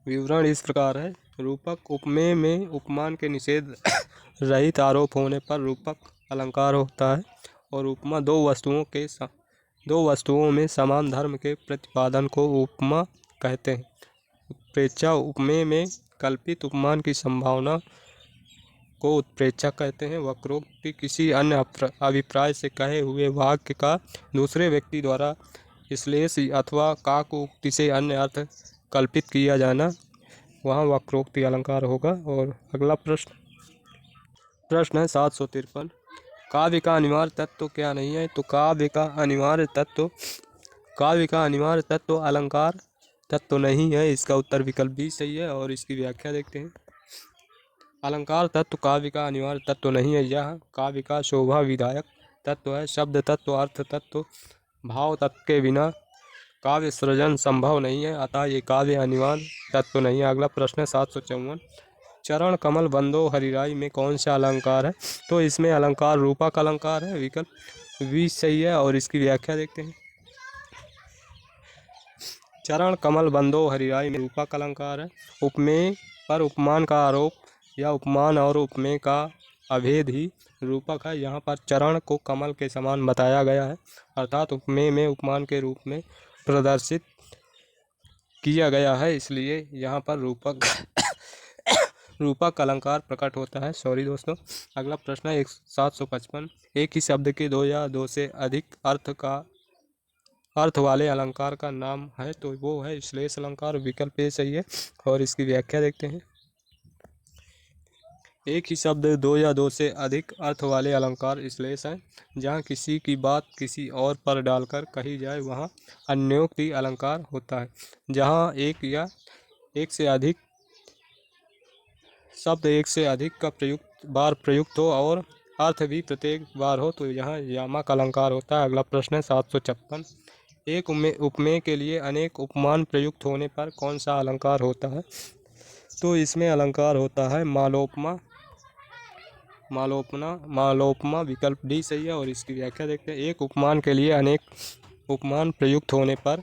विवरण इस प्रकार है, रूपक उपमेय में उपमान के निषेध रहित आरोप होने पर रूपक अलंकार होता है। और उपमा दो वस्तुओं में समान धर्म के प्रतिपादन को उपमा कहते हैं। उत्प्रेक्षा उपमेय में कल्पित उपमान की संभावना को उत्प्रेक्षा कहते हैं। वक्रोक्ति किसी अन्य अभिप्राय से कहे हुए वाक्य का दूसरे व्यक्ति द्वारा श्लेष अथवा काकोक्ति से अन्य अर्थ कल्पित किया जाना, वहाँ वक्रोक्ति अलंकार होगा। और अगला प्रश्न है 753, काव्य का अनिवार्य तत्व क्या नहीं है? तो काव्य का अनिवार्य तत्व अलंकार तत्व नहीं है। इसका उत्तर विकल्प भी सही है। और इसकी व्याख्या देखते हैं। अलंकार तत्व काव्य का अनिवार्य तत्व नहीं है। यह काव्य का शोभा विधायक तत्व है। शब्द तत्व, अर्थ तत्व, भाव तत्व के बिना काव्य सृजन संभव नहीं है, अतः ये काव्य अनिवार्य तत्व नहीं है। अगला प्रश्न है 754, चरण कमल बंदो हरिराई में कौन सा अलंकार है? तो इसमें अलंकार रूपक अलंकार है। विकल्प भी सही है। और इसकी व्याख्या देखते हैं। चरण कमल बंदो हरिराई में रूपक अलंकार है। उपमेय पर उपमान का आरोप या उपमान और उपमेय का अभेद ही रूपक है। यहाँ पर चरण को कमल के समान बताया गया है, अर्थात उपमेय में उपमान के रूप में प्रदर्शित किया गया है, इसलिए यहाँ पर रूपक अलंकार प्रकट होता है। सॉरी दोस्तों। अगला प्रश्न है 755, एक ही शब्द के दो या दो से अधिक अर्थ वाले अलंकार का नाम है, तो वो है श्लेष अलंकार। विकल्प ए सही है। और इसकी व्याख्या देखते हैं। एक ही शब्द दो या दो से अधिक अर्थ वाले अलंकार श्लेष हैं। जहाँ किसी की बात किसी और पर डालकर कही जाए वहाँ अन्योक्ति अलंकार होता है। जहाँ एक से अधिक शब्द एक से अधिक का प्रयुक्त हो और अर्थ भी प्रत्येक बार हो, तो यहाँ यामक अलंकार होता है। अगला प्रश्न है 756, एक उपमेय के लिए अनेक उपमान प्रयुक्त होने पर कौन सा अलंकार होता है? तो इसमें अलंकार होता है मालोपमा। विकल्प डी सही है। और इसकी व्याख्या देखते हैं। एक उपमान के लिए अनेक उपमान प्रयुक्त होने पर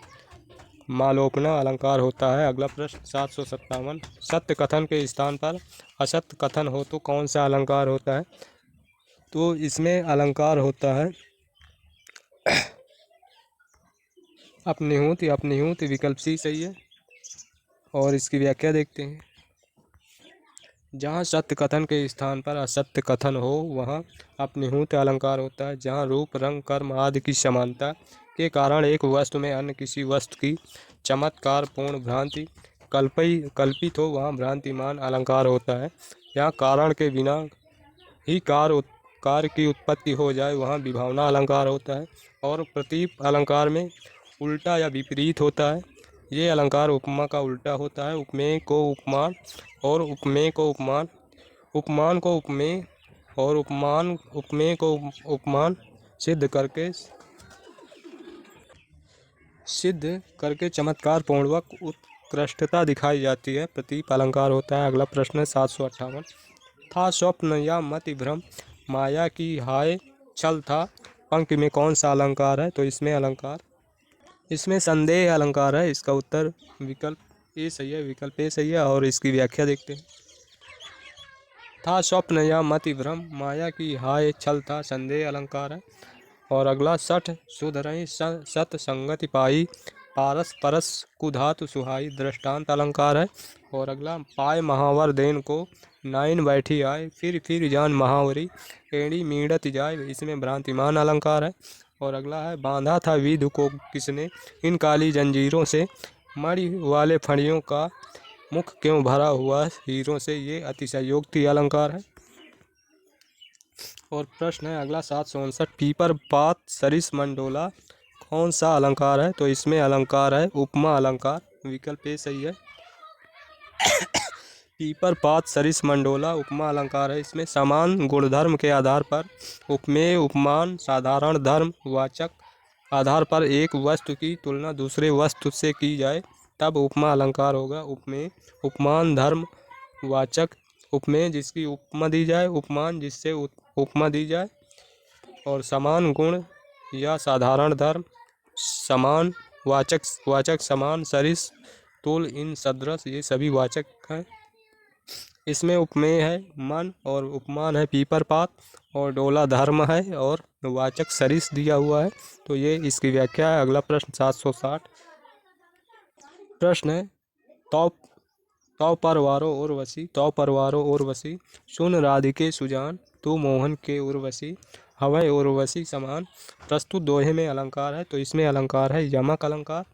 मालोपना अलंकार होता है। अगला प्रश्न 757, सत्य कथन के स्थान पर असत्य कथन हो तो कौन सा अलंकार होता है? तो इसमें अलंकार होता है अपनिहुत। विकल्प सी सही है। और इसकी व्याख्या देखते हैं। जहाँ सत्य कथन के स्थान पर असत्य कथन हो वहाँ अपनिहुत अलंकार होता है। जहाँ रूप, रंग, कर्म आदि की समानता के कारण एक वस्तु में अन्य किसी वस्तु की चमत्कार पूर्ण भ्रांति कल्पित हो वहाँ भ्रांतिमान अलंकार होता है। जहाँ कारण के बिना ही कार्य की उत्पत्ति हो जाए वहाँ विभावना अलंकार होता है। और प्रतीप अलंकार में उल्टा या विपरीत होता है। ये अलंकार उपमा का उल्टा होता है। उपमेय को उपमान और उपमेय को उपमान, उपमान को उपमेय और उपमेय को उपमान सिद्ध करके चमत्कार पूर्वक उत्कृष्टता दिखाई जाती है, प्रतीप अलंकार होता है। अगला प्रश्न है 758, था स्वप्न या मति भ्रम, माया की हाय छल था, पंक्ति में कौन सा अलंकार है? तो इसमें संदेह अलंकार है। इसका उत्तर विकल्प ए सही है। विकल्प ए सही है। और इसकी व्याख्या देखते हैं। था स्वप्न या मति भ्रम, माया की हाय छल था, संदेह अलंकार है। और अगला 60 सुधरई सत संगति पाई, पारस परस कुधातु सुहाई, दृष्टांत अलंकार है। और अगला पाए महावर देन को, नाइन बैठी आए, फिर जान महावरी, एड़ी मीड़त जाए, इसमें भ्रांतिमान अलंकार है। और अगला है बांधा था विधु को किसने, इन काली जंजीरों से, मणि वाले फणियों का मुख क्यों भरा हुआ हीरों से, ये अतिशयोक्ति अलंकार है। और प्रश्न है अगला 759, पीपर पात सरिस मंडोला कौन सा अलंकार है? तो इसमें अलंकार है उपमा अलंकार। विकल्प ए सही है। पीपर पात सरिस मंडोला उपमा अलंकार है। इसमें समान गुणधर्म के आधार पर उपमेय उपमान साधारण धर्म वाचक आधार पर एक वस्तु की तुलना दूसरे वस्तु से की जाए तब उपमा अलंकार होगा। उपमेय, उपमान धर्म वाचक, उपमेय जिसकी उपमा दी जाए, उपमान जिससे उपमा दी जाए, और समान गुण या साधारण धर्म, समान वाचक, वाचक समान, सरिस, तुल, इन सदृश, ये सभी वाचक हैं। इसमें उपमेय है मन, और उपमान है पीपर पात, और डोला धर्म है, और वाचक सरिस दिया हुआ है। तो ये इसकी व्याख्या है। अगला प्रश्न 760 प्रश्न है, तौ परवारो उर्वशी, तौ परवारो उर्वशी, सुन राधिके सुजान, तू मोहन के उर्वशी, हवै उर्वशी समान। प्रस्तुत दोहे में अलंकार है, तो इसमें अलंकार है यमक अलंकार।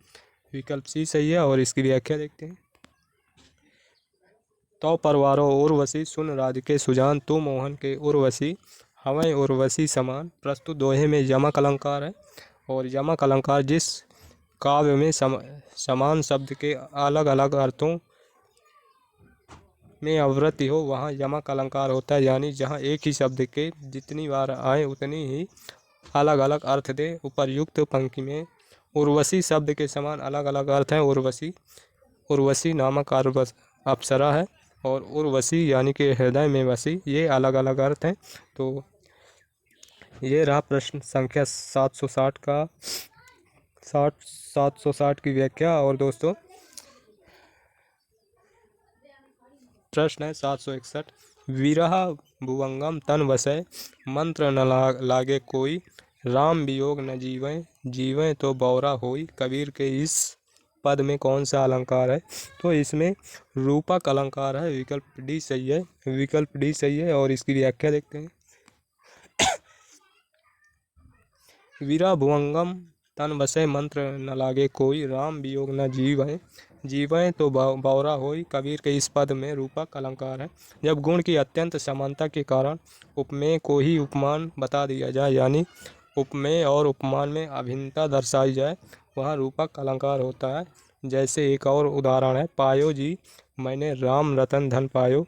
विकल्प सी सही है, और इसकी व्याख्या देखते हैं। तौ परवारो उर्वशी, सुन राधिके सुजान, तू मोहन के उर्वशी, हवै उर्वशी समान। प्रस्तुत दोहे में यमक अलंकार है, और यमक अलंकार जिस काव्य में समान शब्द के अलग अलग अर्थों में आवृत्ति हो वहाँ यमक अलंकार होता है। यानी जहाँ एक ही शब्द के जितनी बार आए उतनी ही अलग अलग अर्थ दे। उपर्युक्त पंक्ति में उर्वशी शब्द के समान अलग अलग अर्थ हैं। उर्वशी, उर्वशी नामक अप्सरा है, और उर्वशी यानी कि हृदय में वशी, ये अलग अलग अर्थ हैं। तो ये रहा प्रश्न संख्या 760 का 760 की व्याख्या। और दोस्तों प्रश्न है 761, विरह भुवंगम तन वसै, मंत्र न लागे कोई, राम वियोग न जीवें, जीवें तो बौरा होई। कबीर के इस पद में कौन सा अलंकार है? तो इसमें रूपक अलंकार है। विकल्प डी सही है, विकल्प डी सही है, और इसकी व्याख्या देखते हैं। विरह भुवंगम तन बसे, मंत्र न लागे कोई, राम वियोग न जीवें, जीवें तो बौरा होई। कबीर के इस पद में रूपक अलंकार है। जब गुण की अत्यंत समानता के कारण उपमेय को ही उपमान बता दिया जाए, यानी उपमेय और उपमान में अभिन्नता दर्शाई जाए, वहाँ रूपक अलंकार होता है। जैसे एक और उदाहरण है, पायो जी मैंने राम रतन धन पायो,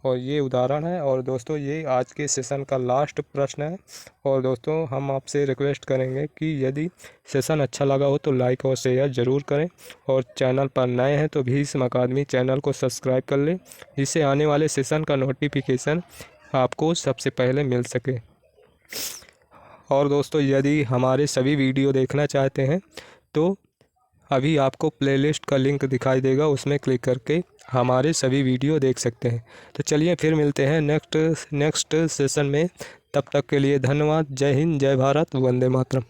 और ये उदाहरण है। और दोस्तों ये आज के सेशन का लास्ट प्रश्न है। और दोस्तों हम आपसे रिक्वेस्ट करेंगे कि यदि सेशन अच्छा लगा हो तो लाइक और शेयर ज़रूर करें, और चैनल पर नए हैं तो भीष्म अकादमी चैनल को सब्सक्राइब कर लें, जिससे आने वाले सेशन का नोटिफिकेशन आपको सबसे पहले मिल सके। और दोस्तों यदि हमारे सभी वीडियो देखना चाहते हैं तो अभी आपको प्लेलिस्ट का लिंक दिखाई देगा, उसमें क्लिक करके हमारे सभी वीडियो देख सकते हैं। तो चलिए फिर मिलते हैं नेक्स्ट सेशन में। तब तक के लिए धन्यवाद। जय हिंद, जय भारत, वंदे मातरम।